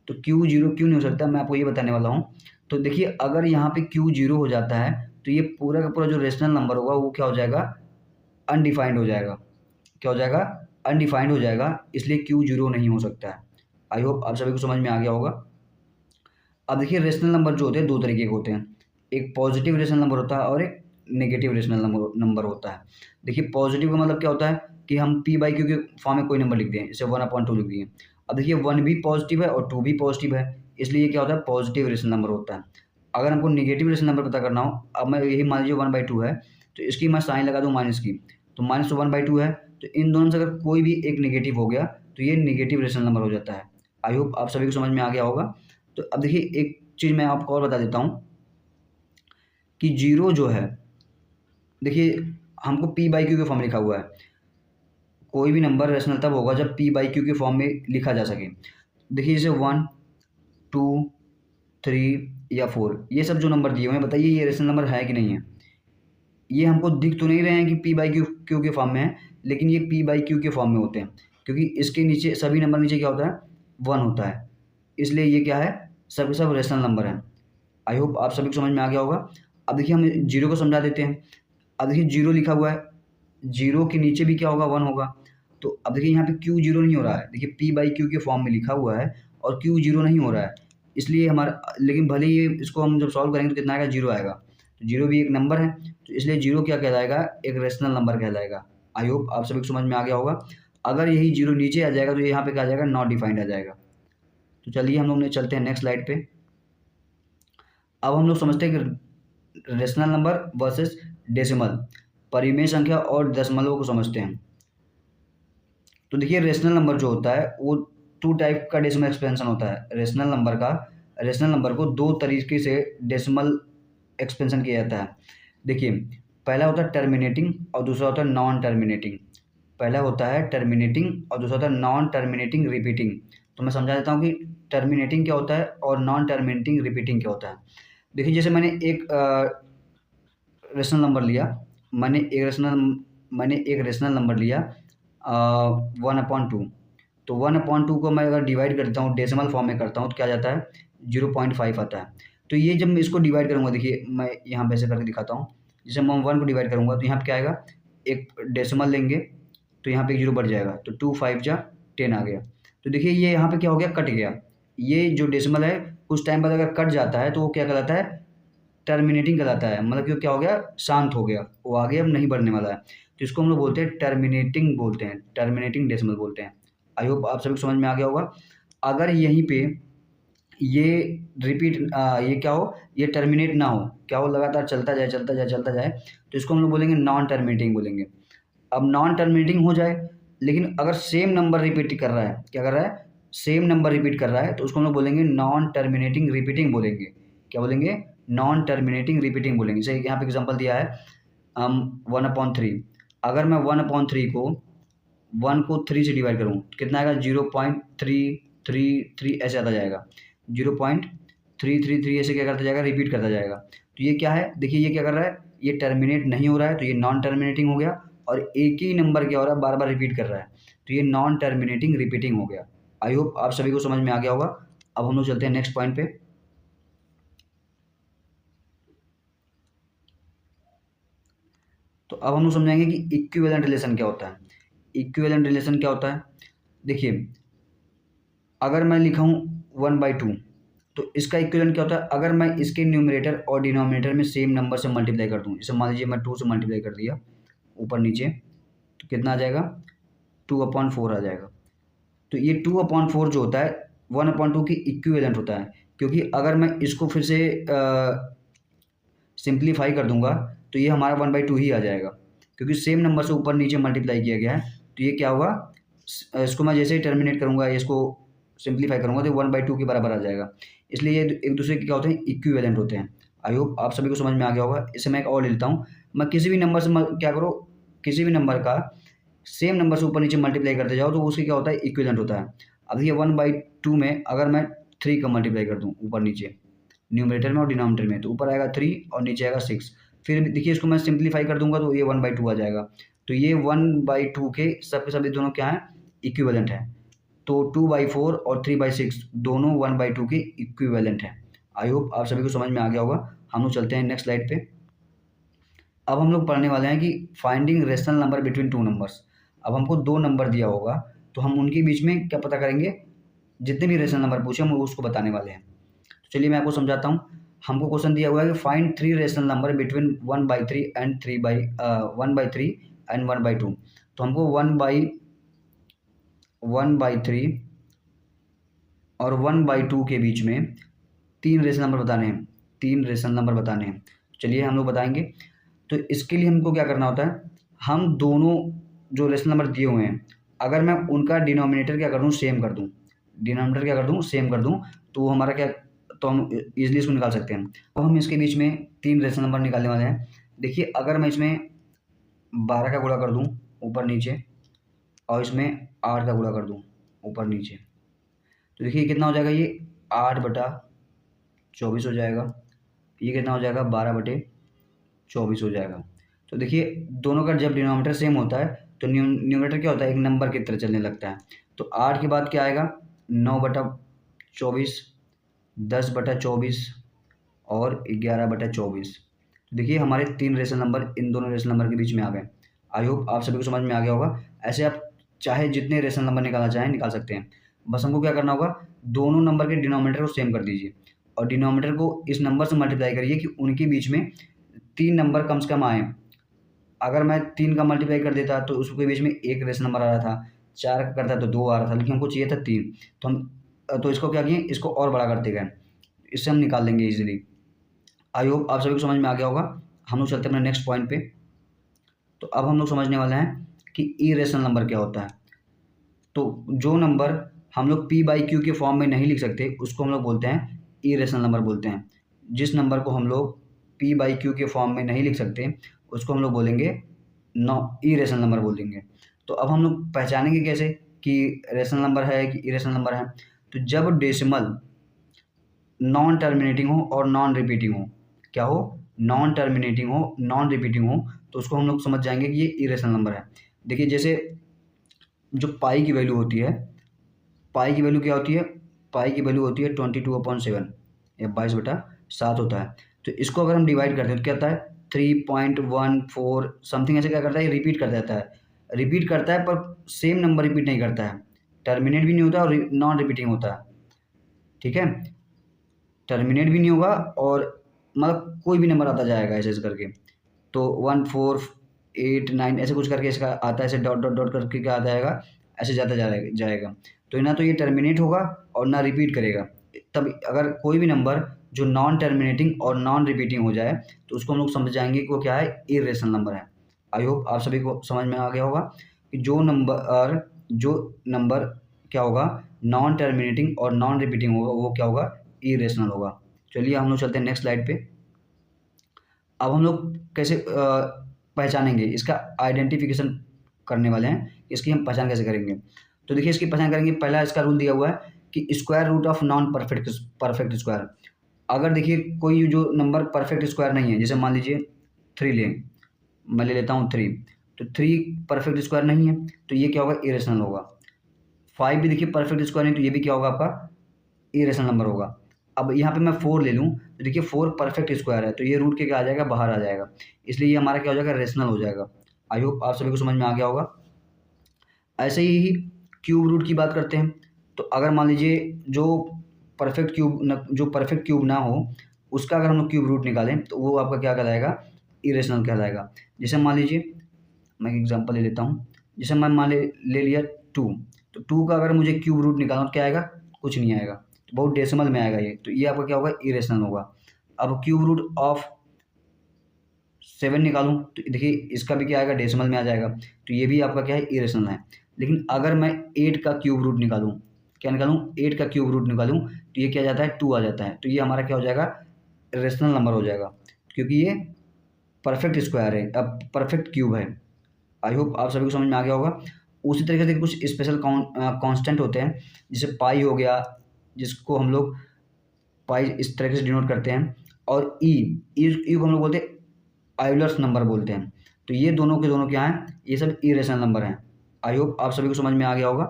तो क्यू जीरो क्यों नहीं हो सकता, मैं आपको ये बताने वाला हूँ। तो देखिए अगर यहाँ पे क्यू जीरो हो जाता है तो ये पूरा का पूरा जो रेशनल नंबर होगा वो क्या हो जाएगा, अनडिफाइंड हो जाएगा। क्या हो जाएगा, अनडिफाइंड हो जाएगा, इसलिए क्यू जीरो नहीं हो सकता है। आई होप आप सभी को समझ में आ गया होगा। अब देखिए रेशनल नंबर जो होते हैं दो तरीके के होते हैं, एक पॉजिटिव रेशनल नंबर होता है और एक नेगेटिव रेशनल नंबर होता है। देखिए पॉजिटिव का मतलब क्या होता है कि हम पी बाई क्यू के फॉर्म में कोई नंबर लिख दें, जैसे 1/2 लिख दिए। अब देखिए 1 भी पॉजिटिव है और 2 भी पॉजिटिव है, इसलिए ये क्या होता है, पॉजिटिव रेशनल नंबर होता है। अगर हमको नेगेटिव रेशनल नंबर पता करना हो, अब मैं यही मान लीजिए 1/2 है, तो इसकी मैं साइन लगा दूँ माइनस की, तो माइनस 1/2 है, तो इन दोनों से अगर कोई भी एक नेगेटिव हो गया तो ये नेगेटिव रेशनल नंबर हो जाता है। आई होप आप सभी को समझ में आ गया होगा। तो अब देखिए एक चीज़ मैं आपको और बता देता हूँ कि जीरो जो है, देखिए हमको पी बाई क्यू के फॉर्म में लिखा हुआ है। कोई भी नंबर रेशनल तब होगा जब पी बाई क्यू के फॉर्म में लिखा जा सके। देखिए जैसे 1 2 3 या 4, ये सब जो नंबर दिए हुए हैं, बताइए ये रेशनल नंबर है कि नहीं है। ये हमको दिख तो नहीं रहे हैं कि पी बाई क्यू के फॉर्म में है, लेकिन ये पी बाई क्यू के फॉर्म में होते हैं, क्योंकि इसके नीचे सभी नंबर नीचे क्या होता है, 1 होता है, इसलिए ये क्या है, सब सब रेशनल नंबर है। आई होप आप सभी को समझ में आ गया होगा। अब देखिए हम जीरो को समझा देते हैं। अब देखिए जीरो लिखा हुआ है, जीरो के नीचे भी क्या होगा, 1 होगा। तो अब देखिए यहाँ पे क्यू जीरो नहीं हो रहा है, देखिए पी बाई क्यू के फॉर्म में लिखा हुआ है और क्यू जीरो नहीं हो रहा है, इसलिए हमारा, लेकिन भले ये इसको हम जब सॉल्व करेंगे तो कितना आएगा, जीरो आएगा। तो जीरो भी एक नंबर है, तो इसलिए जीरो क्या कहलाएगा, एक रेशनल नंबर कहलाएगा। आई होप आप सभी को समझ में आ गया होगा। अगर यही जीरो नीचे आ जाएगा तो यहाँ पे क्या आ जाएगा, नॉट डिफाइंड आ जाएगा। तो चलिए हम लोग चलते हैं नेक्स्ट स्लाइड पे। अब हम लोग समझते हैं कि रेशनल नंबर वर्सेस डेसिमल, परिमेय संख्या और दशमलव को समझते हैं। तो देखिए रेशनल नंबर जो होता है वो टू टाइप का डेसिमल एक्सपेंशन होता है। रेशनल नंबर को दो तरीके से डेसिमल एक्सपेंशन किया जाता है। देखिए, पहला होता है टर्मिनेटिंग और दूसरा होता है नॉन टर्मिनेटिंग। पहला होता है टर्मिनेटिंग और दूसरा होता है नॉन टर्मिनेटिंग रिपीटिंग। तो मैं समझा देता हूँ कि टर्मिनेटिंग क्या होता है और नॉन टर्मिनेटिंग रिपीटिंग क्या होता है। देखिए, जैसे मैंने एक रेशनल नंबर लिया, मैंने एक रेशनल नंबर लिया 1/2। तो 1/2 को मैं अगर डिवाइड करता हूँ, डेसिमल फॉर्म में करता हूँ, तो क्या जाता है 0.5 आता है। तो ये जब मैं इसको डिवाइड करूँगा, देखिए मैं यहाँ पे ऐसे करके दिखाता हूँ। जैसे मैं 1 को डिवाइड करूँगा तो यहाँ पे क्या आएगा, एक डेसिमल लेंगे तो यहाँ पे 0 बढ़ जाएगा, तो 2 5 जा 10 आ गया। तो देखिए ये यहाँ पे क्या हो गया, कट गया। ये जो डेसिमल है कुछ टाइम बाद अगर कट जाता है तो वो क्या कहलाता है, टर्मिनेटिंग कहलाता है। मतलब कि वो क्या हो गया, शांत हो गया, वो आगे अब नहीं बढ़ने वाला है। तो इसको हम लोग बोलते हैं टर्मिनेटिंग, बोलते हैं टर्मिनेटिंग डेसिमल बोलते हैं। आई होप आप सभी को समझ में आ गया होगा। अगर यहीं पे ये रिपीट ये क्या हो, ये टर्मिनेट ना हो, क्या हो, लगातार चलता जाए चलता जाए चलता जाए, तो इसको हम लोग बोलेंगे नॉन टर्मिनेटिंग बोलेंगे। अब नॉन टर्मिनेटिंग हो जाए लेकिन अगर सेम नंबर रिपीट कर रहा है, क्या कर रहा है, सेम नंबर रिपीट कर रहा है, तो उसको हम लोग बोलेंगे नॉन टर्मिनेटिंग रिपीटिंग बोलेंगे। क्या बोलेंगे, नॉन टर्मिनेटिंग रिपीटिंग बोलेंगे। जैसे यहाँ पे एग्जांपल दिया है हम 1/3। अगर मैं 1/3 को 1 को 3 से डिवाइड करूँ तो कितना आएगा, 0.333 ऐसे आता जाएगा। 0.333 ऐसे क्या करता जाएगा, रिपीट करता जाएगा। तो ये क्या है, देखिए ये क्या कर रहा है, ये टर्मिनेट नहीं हो रहा है, तो ये नॉन टर्मिनेटिंग हो गया। और एक ही नंबर क्या हो रहा है, बार बार रिपीट कर रहा है, तो ये नॉन टर्मिनेटिंग रिपीटिंग हो गया। आई होप आप सभी को समझ में आ गया होगा। अब हम लोग चलते हैं नेक्स्ट पॉइंट पे। तो अब हम लोग समझाएंगे कि इक्विवेलेंट रिलेशन क्या होता है। इक्विवेलेंट रिलेशन क्या होता है, देखिए अगर मैं लिखा हूँ 1/2, तो इसका इक्विवेलेंट क्या होता है, अगर मैं इसके न्यूमरेटर और डिनोमिनेटर में सेम नंबर से मल्टीप्लाई कर दूँ। जैसे मान लीजिए मैं 2 से मल्टीप्लाई कर दिया ऊपर नीचे, तो कितना आ जाएगा, 2/4 आ जाएगा। तो ये 2/4 जो होता है 1/2 की इक्विवेलेंट होता है। क्योंकि अगर मैं इसको फिर से सिंप्लीफाई कर दूंगा तो ये हमारा 1/2 ही आ जाएगा, क्योंकि सेम नंबर से ऊपर नीचे मल्टीप्लाई किया गया है। तो ये क्या होगा, इसको मैं जैसे ही टर्मिनेट करूँगा, इसको सिंप्लीफाई करूँगा तो 1/2 के बराबर आ जाएगा। इसलिए ये एक दूसरे के क्या होते हैं, इक्विवेलेंट होते हैं। आई होप आप सभी को समझ में आ गया होगा। इसे मैं एक और ले लेता हूँ। मैं किसी भी नंबर से क्या करो, किसी भी नंबर का सेम नंबर से ऊपर नीचे मल्टीप्लाई करते जाओ तो उसके क्या होता है, इक्विवेलेंट होता है। अब ये 1/2 में अगर मैं 3 का मल्टीप्लाई कर दूँ ऊपर नीचे, न्यूमरेटर में और डिनोमिनेटर में, तो ऊपर आएगा 3 और नीचे आएगा 6। फिर देखिए इसको मैं सिंप्लीफाई कर दूंगा तो ये 1/2 आ जाएगा। तो ये 1/2 के सब के सभी दोनों क्या हैं, इक्विवेलेंट है। तो 2/4 और 3/6 दोनों 1/2 के इक्विवेलेंट हैं। आई होप आप सभी को समझ में आ गया होगा। हम लोग चलते हैं नेक्स्ट स्लाइड पे। अब हम लोग पढ़ने वाले हैं कि finding rational number between two numbers. अब हमको दो नंबर दिया होगा तो हम उनके बीच में क्या पता करेंगे, जितने भी रेशनल नंबर पूछे हम उसको बताने वाले हैं। तो चलिए मैं आपको समझाता हूँ। हमको क्वेश्चन दिया हुआ है कि find 3 rational number between 1/3 and 1/3 and 1/2। तो हमको 1/3 और 1/2 के बीच में 3 रेशनल नंबर बताने हैं। 3 रेशनल नंबर बताने हैं, चलिए हम लोग बताएंगे। तो इसके लिए हमको क्या करना होता है, हम दोनों जो रेशनल नंबर दिए हुए हैं, अगर मैं उनका डिनोमिनेटर क्या कर दूँ, सेम कर दूँ, डिनोमिनेटर क्या कर दूँ, सेम कर दूँ, तो हमारा क्या, तो हम इजीली इसको निकाल सकते हैं। अब हम इसके बीच में 3 रेशनल नंबर निकालने वाले हैं। देखिए अगर मैं इसमें 12 का गुणा कर दूँ ऊपर नीचे और इसमें 8 का गुणा कर दूँ ऊपर नीचे, तो देखिए कितना हो जाएगा, ये 8/24 हो जाएगा। ये कितना हो जाएगा, 12/24 हो जाएगा। तो देखिए दोनों का जब डिनोमिनेटर सेम होता है तो न्यूमरेटर क्या होता है, एक नंबर की तरह चलने लगता है। तो 8 के बाद क्या आएगा, 9/24, 10/24 और 11/24। तो देखिए हमारे 3 रेशनल नंबर इन दोनों रेशनल नंबर के बीच में आ गए। आई होप आप सभी को समझ में आ गया होगा। ऐसे आप चाहे जितने रेशनल नंबर निकालना चाहें निकाल सकते हैं। बस हमको क्या करना होगा, दोनों नंबर के डिनोमिनेटर को सेम कर दीजिए और डिनोमिनेटर को इस नंबर से मल्टीप्लाई करिए कि उनके बीच में 3 नंबर कम से कम आए। अगर मैं 3 का मल्टीप्लाई कर देता तो उसके बीच में 1 रेशनल नंबर आ रहा था, 4 का करता तो 2 आ रहा था, लेकिन हमको चाहिए था 3। तो इसको क्या किए, इसको और बड़ा करते गए, इससे हम निकाल लेंगे इजीली। आई होप आप सभी को समझ में आ गया होगा। हम लोग चलते हैं अपने नेक्स्ट पॉइंट पे। तो अब हम लोग समझने वाले हैं कि इरेशनल नंबर क्या होता है। तो जो नंबर हम लोग पी बाई क्यू के फॉर्म में नहीं लिख सकते, उसको हम लोग बोलते हैं इरेशनल नंबर बोलते हैं। जिस नंबर को हम लोग पी बाई क्यू के फॉर्म में नहीं लिख सकते उसको हम लोग बोलेंगे नॉ इरेशनल नंबर बोलेंगे। तो अब हम लोग पहचानेंगे कैसे कि रेशनल नंबर है कि इरेशनल नंबर है? तो जब डेसिमल नॉन टर्मिनेटिंग हो और नॉन रिपीटिंग हो, क्या हो? नॉन टर्मिनेटिंग हो, नॉन रिपीटिंग हो, तो उसको हम लोग समझ जाएंगे कि ये इरेशनल नंबर है। देखिए जैसे जो पाई की वैल्यू होती है, पाई की वैल्यू क्या होती है? पाई की वैल्यू होती है 22/7 या 22/7 होता है। तो इसको अगर हम डिवाइड करते हैं तो क्या होता है? 3.14 समथिंग ऐसे क्या करता है, रिपीट कर देता है। रिपीट करता है पर सेम नंबर रिपीट नहीं करता है, टर्मिनेट भी नहीं होता और नॉन रिपीटिंग होता है। ठीक है, टर्मिनेट भी नहीं होगा और मतलब कोई भी नंबर आता जाएगा ऐसे ऐसे करके। तो 1 4 8 9 ऐसे कुछ करके इसका आता है, ऐसे डॉट डॉट डॉट करके क्या आ जाएगा, ऐसे जाता जाएगा। तो ना तो ये टर्मिनेट होगा और ना रिपीट करेगा। तब अगर कोई भी नंबर जो नॉन टर्मिनेटिंग और नॉन रिपीटिंग हो जाए तो उसको हम लोग समझ जाएंगे कि वो क्या है, इरेशनल नंबर है। आई होप आप सभी को समझ में आ गया होगा कि जो नंबर क्या होगा, नॉन टर्मिनेटिंग और नॉन रिपीटिंग होगा वो क्या होगा, इरेशनल होगा। चलिए हम लोग चलते हैं नेक्स्ट स्लाइड पे। अब हम लोग कैसे पहचानेंगे, इसका आइडेंटिफिकेशन करने वाले हैं, इसकी हम पहचान कैसे करेंगे? तो देखिए इसकी पहचान करेंगे, पहला इसका रूल दिया हुआ है कि square root of non perfect perfect square. अगर देखिए कोई जो नंबर परफेक्ट स्क्वायर नहीं है, जैसे मान लीजिए 3 लें, मैं ले लेता हूँ 3, तो 3 परफेक्ट स्क्वायर नहीं है तो ये क्या होगा, इरेशनल होगा। 5 भी देखिए परफेक्ट स्क्वायर नहीं तो ये भी क्या होगा, आपका इरेशनल नंबर होगा। अब यहाँ पे मैं 4 ले लूँ तो देखिए 4 परफेक्ट स्क्वायर है तो ये रूट के क्या आ जाएगा, बाहर आ जाएगा, इसलिए ये हमारा क्या हो जाएगा, रेशनल हो जाएगा। आई होप आप सभी को समझ में आ गया होगा। ऐसे ही क्यूब रूट की बात करते हैं। तो अगर मान लीजिए जो परफेक्ट क्यूब ना हो उसका अगर हम लोग क्यूब रूट निकालें तो वो आपका क्या कहलाएगा, इरेशनल कहलाएगा। जैसे मान लीजिए मैं एक एग्जांपल ले लेता हूँ, जैसे मैं मान ले लिया 2, तो 2 का अगर मुझे क्यूब रूट निकालना तो क्या आएगा, कुछ नहीं आएगा, तो बहुत डेसिमल में आएगा ये, तो ये आपका क्या होगा, इरेशनल होगा। अब क्यूब रूट ऑफ 7 निकालूं तो देखिए इसका भी क्या आएगा, डेसिमल में आ जाएगा, तो ये भी आपका क्या है, इरेशनल है। लेकिन अगर मैं 8 का क्यूब रूट निकालूं, क्या निकालूं, 8 का क्यूब रूट निकालूं तो ये क्या जाता है, 2 आ जाता है, तो ये हमारा क्या हो जाएगा, रेशनल नंबर हो जाएगा, क्योंकि ये परफेक्ट स्क्वायर है, अब परफेक्ट क्यूब है। आई होप आप सभी को समझ में आ गया होगा। उसी तरीके से कुछ स्पेशल कांस्टेंट होते हैं, जैसे पाई हो गया, जिसको हम लोग पाई इस तरीके से डिनोट करते हैं, और ई को हम लोग बोलते हैं आइलर्स नंबर बोलते हैं। तो ये दोनों के दोनों क्या हैं, ये सब इरेशनल नंबर हैं। आई होप आप सभी को समझ में आ गया होगा।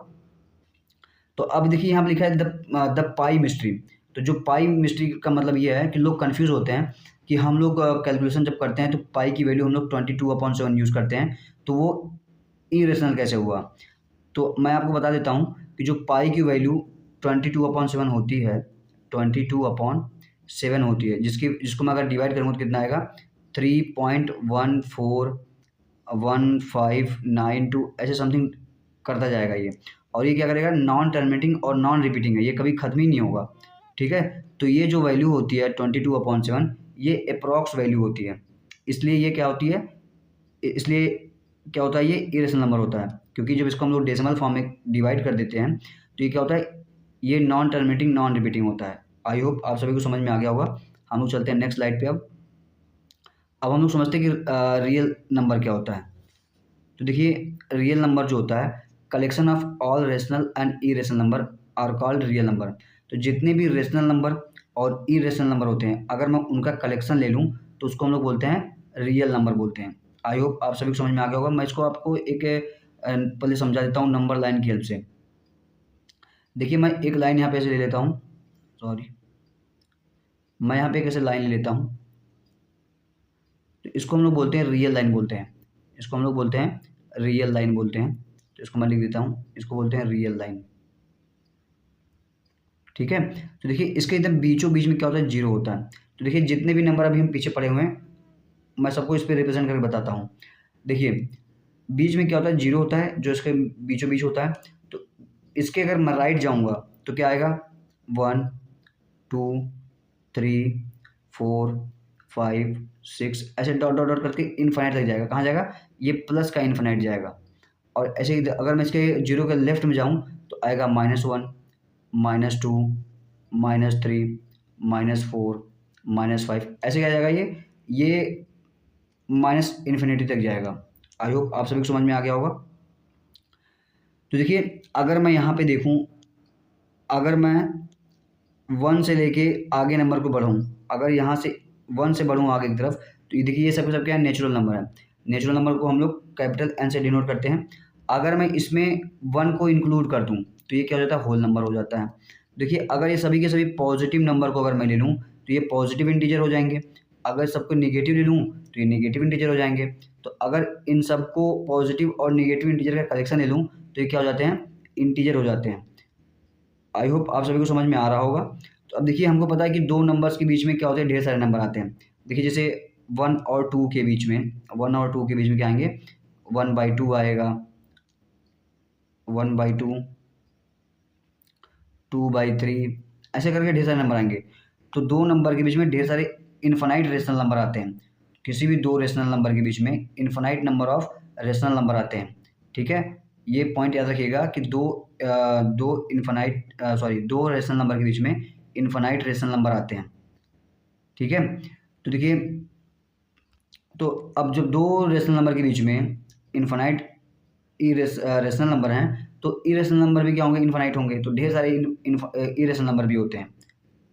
तो अब देखिए यहाँ पे लिखा है द पाई मिस्ट्री। तो जो पाई मिस्ट्री का मतलब ये है कि लोग कंफ्यूज होते हैं कि हम लोग कैलकुलेशन जब करते हैं तो पाई की वैल्यू हम लोग 22/7 यूज़ करते हैं, तो वो इरेशनल कैसे हुआ? तो मैं आपको बता देता हूँ कि जो पाई की वैल्यू 22/7 होती है, 22/7 होती है, जिसको मैं अगर डिवाइड करूँगा तो कितना आएगा, 3.141592 ऐसे समथिंग करता जाएगा ये। और ये क्या करेगा, नॉन टर्मिनेटिंग और नॉन रिपीटिंग है, ये कभी खत्म ही नहीं होगा। ठीक है, तो ये जो वैल्यू होती है 22/7 ये अप्रॉक्स वैल्यू होती है, इसलिए ये क्या होती है, इसलिए क्या होता है, ये इरेशनल नंबर होता है, क्योंकि जब इसको हम लोग डेसिमल फॉर्म में डिवाइड कर देते हैं तो ये क्या होता है, ये नॉन टर्मिनेटिंग नॉन रिपीटिंग होता है। आई होप आप सभी को समझ में आ गया होगा। हम लोग चलते हैं नेक्स्ट स्लाइड पे। अब हम लोग समझते हैं कि रियल नंबर क्या होता है। तो देखिए रियल नंबर जो होता है, collection of all rational and irrational number are called real number. तो जितने भी रेशनल नंबर और इरेशनल नंबर होते हैं, अगर मैं उनका कलेक्शन ले लूँ तो उसको हम लोग बोलते हैं रियल नंबर बोलते हैं। आई होप आप सभी को समझ में आ गया होगा। मैं इसको आपको एक पहले समझा देता हूँ नंबर लाइन की हेल्प से। देखिए मैं एक लाइन यहाँ पे ऐसे ले लेता हूँ, सॉरी, मैं यहाँ पे कैसे लाइन ले लेता हूँ, तो इसको हम लोग बोलते हैं रियल लाइन बोलते हैं, इसको हम लोग बोलते हैं रियल लाइन बोलते हैं। तो इसको मैं लिख देता हूँ, इसको बोलते हैं रियल लाइन। ठीक है, तो देखिए इसके इधर बीचों बीच में क्या होता है, जीरो होता है। तो देखिए जितने भी नंबर अभी हम पीछे पड़े हुए हैं मैं सबको इस पर रिप्रेजेंट करके बताता हूँ। देखिए बीच में क्या होता है, जीरो होता है जो इसके बीचों बीच होता है। तो इसके अगर मैं राइट जाऊँगा तो क्या आएगा, 1 2 3 4 5 6 ऐसे डॉट डॉट डॉट करके इनफाइनाइट तक जाएगा। कहाँ जाएगा, ये प्लस का इनफाइनाइट जाएगा। और ऐसे ही अगर मैं इसके जीरो के लेफ्ट में जाऊँ तो आएगा -1, -2, -3, -4, -5, ऐसे क्या जाएगा ये -इन्फिनिटी तक जाएगा। आई होप आप सभी को समझ में आ गया होगा। तो देखिए अगर मैं यहाँ पे देखूँ, अगर मैं 1 से लेके आगे नंबर को बढ़ूँ, अगर यहाँ से 1 से बढ़ूँ आगे की तरफ, तो ये देखिए ये सब के सब क्या है, नेचुरल नंबर है। नेचुरल नंबर को हम लोग कैपिटल N से डिनोट करते हैं। अगर मैं इसमें 1 को इंक्लूड कर दूँ तो ये क्या हो जाता है, होल नंबर हो जाता है। देखिए अगर ये सभी के सभी पॉजिटिव नंबर को अगर मैं ले लूँ तो ये पॉजिटिव इंटीजर हो जाएंगे। अगर सबको नेगेटिव ले लूँ तो ये नेगेटिव इंटीजर हो जाएंगे। तो अगर इन सबको पॉजिटिव और नेगेटिव इंटीजर का कलेक्शन ले लूँ तो ये क्या हो जाते हैं, इंटीजर हो जाते हैं। आई होप आप सभी को समझ में आ रहा होगा। तो अब देखिए हमको पता है कि दो नंबर्स के बीच में क्या होते हैं, ढेर सारे नंबर आते हैं। देखिए जैसे 1 और 2 के बीच में, 1 और 2 के बीच में क्या आएंगे, 1/2 आएगा, 1/2, 2/3, ऐसे करके ढेर सारे नंबर आएंगे। तो दो नंबर के बीच में ढेर सारे इन्फिनाइट रेशनल नंबर आते हैं। किसी भी दो रेशनल नंबर के बीच में infinite number of rational number आते हैं। ठीक है, ये पॉइंट याद रखिएगा कि दो रेशनल नंबर के बीच में इन्फिनाइट रेशनल नंबर आते हैं। ठीक है, तो देखिए, तो अब जब दो रेशनल नंबर के बीच में इन्फिनाइट रेशनल नंबर हैं तो इरेशनल नंबर भी क्या होंगे, इन्फिनाइट होंगे। तो ढेर सारे इरेशनल नंबर भी होते हैं।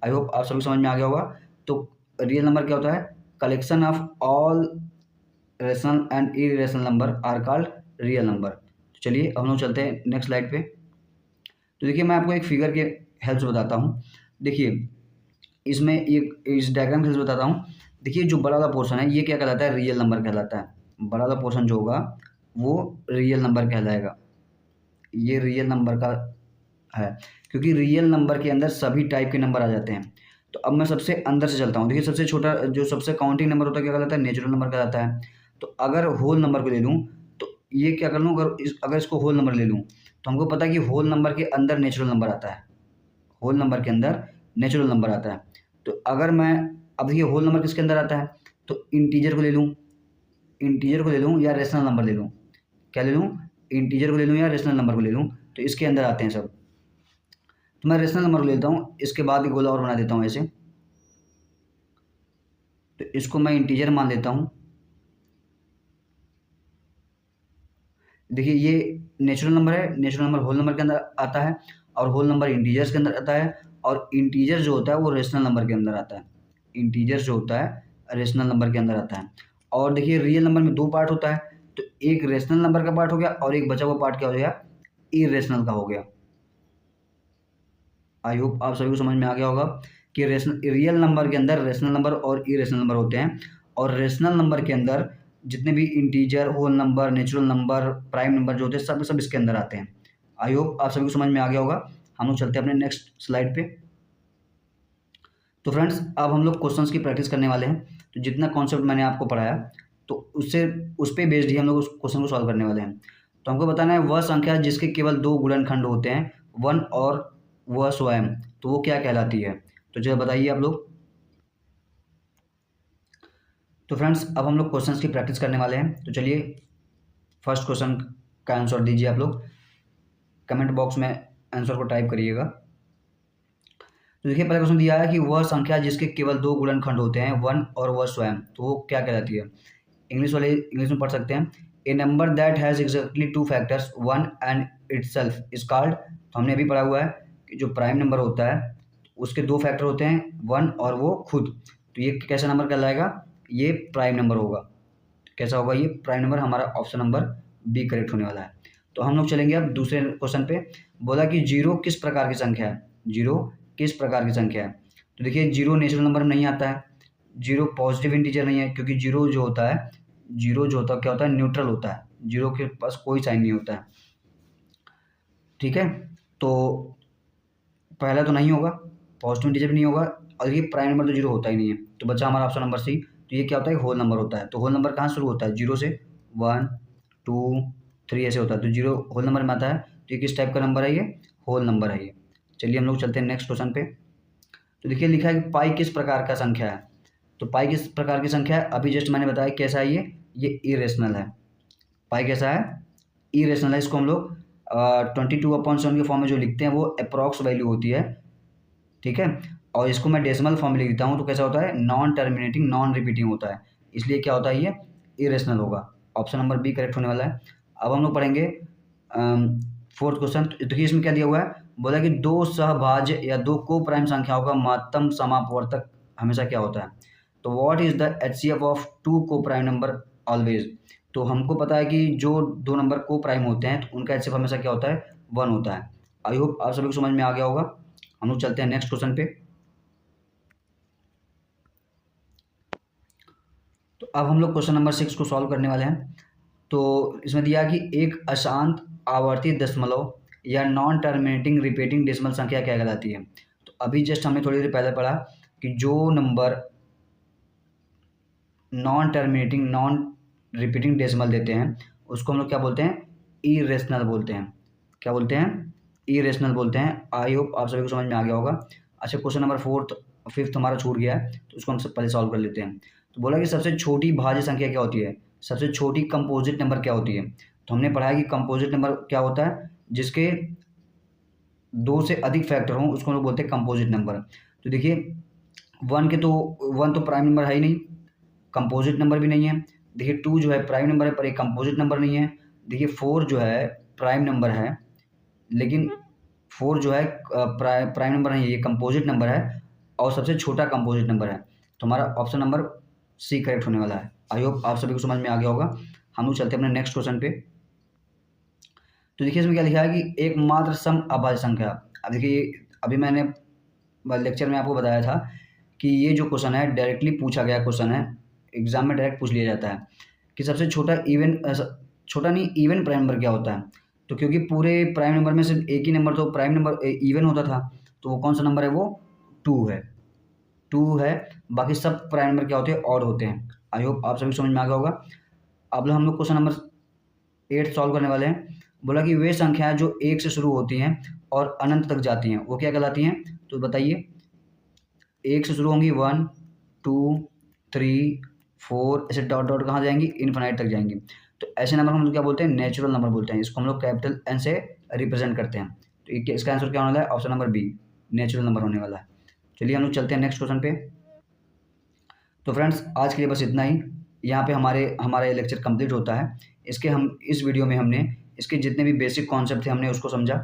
आई होप आप सभी समझ में आ गया होगा। तो रियल नंबर क्या होता है, collection of all rational and irrational number are called real number. तो चलिए हम लोग चलते हैं नेक्स्ट स्लाइड पे। तो देखिए मैं आपको एक फिगर के हेल्प से बताता हूँ। देखिए इसमें इस डायग्राम के हेल्प से बताता हूँ। देखिए जो बड़ा वाला पोर्शन है ये क्या कहलाता है, रियल नंबर कहलाता है। बड़ा वाला पोर्शन जो होगा वो रियल नंबर कहलाएगा। ये रियल नंबर का है, क्योंकि रियल नंबर के अंदर सभी टाइप के नंबर आ जाते हैं। तो अब मैं सबसे अंदर से चलता हूँ। देखिए सबसे छोटा जो सबसे काउंटिंग नंबर होता है क्या कहलाता है, नेचुरल नंबर कहलाता है। तो अगर होल नंबर को ले लूँ तो ये क्या कर लूँ, अगर इसको होल नंबर ले लूँ तो हमको पता है कि होल नंबर के अंदर नेचुरल नंबर आता है। होल नंबर के अंदर नेचुरल नंबर आता है। तो अगर मैं, अब देखिए होल नंबर किसके अंदर आता है, तो इंटीजर को ले लूँ या रेशनल नंबर ले लूँ। क्या ले लूँ, इंटीजर को ले लूँ या रेशनल नंबर को ले लूँ, तो इसके अंदर आते हैं सब। तो मैं रेशनल नंबर को लेता हूँ, इसके बाद एक गोला और बना देता हूँ ऐसे। तो इसको मैं इंटीजर मान लेता हूँ। देखिए ये नेचुरल नंबर है, नेचुरल नंबर होल नंबर के अंदर आता है और होल नंबर इंटीजर्स के अंदर आता है, और इंटीजर जो होता है वो रेशनल नंबर के अंदर आता है। इंटीजर जो होता है रेशनल नंबर के अंदर आता है। और देखिए रियल नंबर में दो पार्ट होता है, तो एक रेशनल नंबर का पार्ट हो गया और एक बचा हुआ पार्ट क्या हो गया, इरेशनल का हो गया। आई होप आप सभी को समझ में आ गया होगा कि रियल नंबर के अंदर रेशनल नंबर और इरेशनल नंबर होते हैं, और रेशनल नंबर के अंदर जितने भी integer, whole number, natural number, prime number जो होते हैं सब इसके अंदर आते हैं। आई होप आप सभी को समझ में आ गया होगा। हम लोग चलते हैं अपने नेक्स्ट स्लाइड पे। तो फ्रेंड्स अब हम लोग क्वेश्चंस की प्रैक्टिस करने वाले हैं। तो जितना कॉन्सेप्ट मैंने आपको पढ़ाया तो उस पर बेस्ड ही हम लोग उस क्वेश्चन को सॉल्व करने वाले हैं। तो हमको बताना है वह संख्या जिसके केवल दो गुणनखंड होते हैं, 1 और वह स्वयं, तो वो क्या कहलाती है। तो चलो बताइए आप लोग। तो फ्रेंड्स अब हम लोग क्वेश्चंस की प्रैक्टिस करने वाले हैं। तो चलिए फर्स्ट क्वेश्चन का आंसर दीजिए आप लोग, कमेंट बॉक्स में आंसर को टाइप करिएगा। तो देखिए पहला क्वेश्चन दिया है कि वह संख्या जिसके केवल दो गुणनखंड होते हैं, 1 और वह स्वयं, तो वो क्या कहलाती है। इंग्लिश वाले इंग्लिश में पढ़ सकते हैं। A number that has exactly two factors 1 and itself is called. तो हमने अभी पढ़ा हुआ है कि जो प्राइम नंबर होता है उसके दो फैक्टर होते हैं, 1 और वो खुद, तो ये कैसा नंबर कहलाएगा, ये प्राइम नंबर होगा। कैसा होगा, ये प्राइम नंबर। हमारा ऑप्शन नंबर बी करेक्ट होने वाला है। तो हम लोग चलेंगे अब दूसरे क्वेश्चन पे। बोला कि जीरो किस प्रकार की संख्या है, जीरो किस प्रकार की संख्या है। तो देखिए जीरो नेचुरल नंबर में नहीं आता है, जीरो पॉजिटिव इंटीजर नहीं है, क्योंकि जीरो जो होता है क्या होता है, न्यूट्रल होता है। जीरो के पास कोई साइन नहीं होता है। ठीक है, तो पहला तो नहीं होगा, पॉजिटिव इंटीजर भी नहीं होगा, और ये प्राइम नंबर तो जीरो होता ही नहीं है। तो बचा हमारा ऑप्शन नंबर सी। तो ये क्या होता है, होल नंबर होता है। तो होल नंबर कहाँ शुरू होता है, जीरो से, 1 2 3 ऐसे होता है। तो जीरो होल नंबर में आता है। तो ये किस टाइप का नंबर है, ये होल नंबर है ये। चलिए हम लोग चलते हैं नेक्स्ट क्वेश्चन पे। तो देखिए लिखा है कि पाई किस प्रकार का संख्या है। तो पाई किस प्रकार की संख्या है, अभी जस्ट मैंने बताया कैसा है, ये इरेशनल है। पाई कैसा है, इरेशनल है। इसको हम लोग 22/7 के फॉर्म में जो लिखते हैं वो अप्रॉक्स वैल्यू होती है, ठीक है। और इसको मैं डेसिमल फॉर्म में लिखता हूँ तो कैसा होता है, नॉन टर्मिनेटिंग नॉन रिपीटिंग होता है, इसलिए क्या होता है ये इरेशनल होगा। ऑप्शन नंबर बी करेक्ट होने वाला है। अब हम लोग पढ़ेंगे फोर्थ क्वेश्चन। तो देखिए इसमें क्या दिया हुआ है, बोला कि दो सहभाज्य या दो को प्राइम संख्याओं का महत्तम समापवर्तक हमेशा क्या होता है। तो what is the HCF of two coprime number always. तो हमको पता है कि जो दो नंबर को प्राइम होते हैं तो उनका एचसीएफ हमेशा क्या होता है, 1 होता है। आई होप आप सभी को समझ में आ गया होगा। हम लोग चलते हैं नेक्स्ट क्वेश्चन पे। तो अब हम लोग क्वेश्चन नंबर 6 को सॉल्व करने वाले हैं। तो इसमें दिया कि एक अशांत आवर्ती दशमलव या नॉन टर्मिनेटिंग रिपीटिंग डेसिमल संख्या क्या कहलाती है। तो अभी जस्ट हमने थोड़ी देर पहले पढ़ा कि जो number non terminating non repeating decimal देते हैं उसको हम लोग क्या बोलते हैं, इरेशनल बोलते हैं। क्या बोलते हैं, इरेशनल बोलते हैं। आई होप आप सभी को समझ में आ गया होगा। अच्छा क्वेश्चन नंबर फिफ्थ हमारा छूट गया है तो उसको हम सब पहले सॉल्व कर लेते हैं। तो बोला कि सबसे छोटी भाज्य संख्या क्या होती है, सबसे छोटी कंपोजिट नंबर क्या होती है। तो हमने पढ़ा है कि कंपोजिट नंबर क्या होता है, जिसके 2 से अधिक फैक्टर हों उसको हम लोग बोलते हैं कंपोजिट नंबर। तो देखिए 1 तो प्राइम नंबर है ही नहीं, कंपोजिट नंबर भी नहीं है। देखिए 2 जो है प्राइम नंबर है पर एक कंपोजिट नंबर नहीं है। देखिए 4 जो है प्राइम नंबर है, लेकिन 4 जो है प्राइम नंबर नहीं है, ये कंपोजिट नंबर है और सबसे छोटा कंपोजिट नंबर है। तो हमारा ऑप्शन नंबर सी करेक्ट होने वाला है। आई होप आप सभी को समझ में आ गया होगा। हम लोग चलते हैं अपने नेक्स्ट क्वेश्चन पे। तो देखिए इसमें क्या लिखा है कि एकमात्र सम अभाज्य संख्या। अब देखिए अभी मैंने लेक्चर में आपको बताया था कि ये जो क्वेश्चन है डायरेक्टली पूछा गया क्वेश्चन है, एग्जाम में डायरेक्ट पूछ लिया जाता है कि सबसे छोटा इवन प्राइम नंबर क्या होता है। तो क्योंकि पूरे प्राइम नंबर में सिर्फ एक ही नंबर तो प्राइम नंबर इवन होता था, तो वो कौन सा नंबर है, वो 2 है। बाकी सब प्राइम नंबर क्या होते हैं, ऑड होते हैं। आई होप आप सभी समझ में आ गया होगा। अब हम लोग क्वेश्चन नंबर 8 सॉल्व करने वाले हैं। बोला कि वे संख्याएं जो 1 से शुरू होती हैं और अनंत तक जाती हैं वो क्या कहलाती हैं। तो बताइए 1 से शुरू होंगी 1 2 3 4 ऐसे डॉट डॉट कहाँ जाएंगी, इन्फिनाइट तक जाएंगी। तो ऐसे नंबर हम लोग क्या बोलते हैं, नेचुरल नंबर बोलते हैं। इसको हम लोग कैपिटल एन से रिप्रेजेंट करते हैं। तो इसका आंसर क्या होने वाला है, option number B natural number होने वाला है। चलिए हम लोग चलते हैं नेक्स्ट क्वेश्चन पे। तो फ्रेंड्स आज के लिए बस इतना ही। यहाँ पे हमारा ये लेक्चर कंप्लीट होता है। इस वीडियो में हमने इसके जितने भी बेसिक कॉन्सेप्ट थे हमने उसको समझा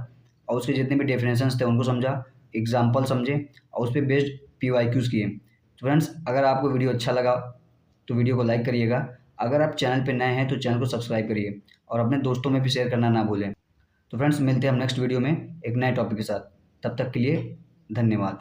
और उसके जितने भी डेफिनेशंस थे उनको समझा, एग्जाम्पल समझे और उस पर बेस्ड PYQs किए। तो फ्रेंड्स अगर आपको वीडियो अच्छा लगा तो वीडियो को लाइक करिएगा। अगर आप चैनल पर नए हैं तो चैनल को सब्सक्राइब करिए और अपने दोस्तों में भी शेयर करना ना भूलें। तो फ्रेंड्स मिलते हैं हम नेक्स्ट वीडियो में एक नए टॉपिक के साथ। तब तक के लिए धन्यवाद।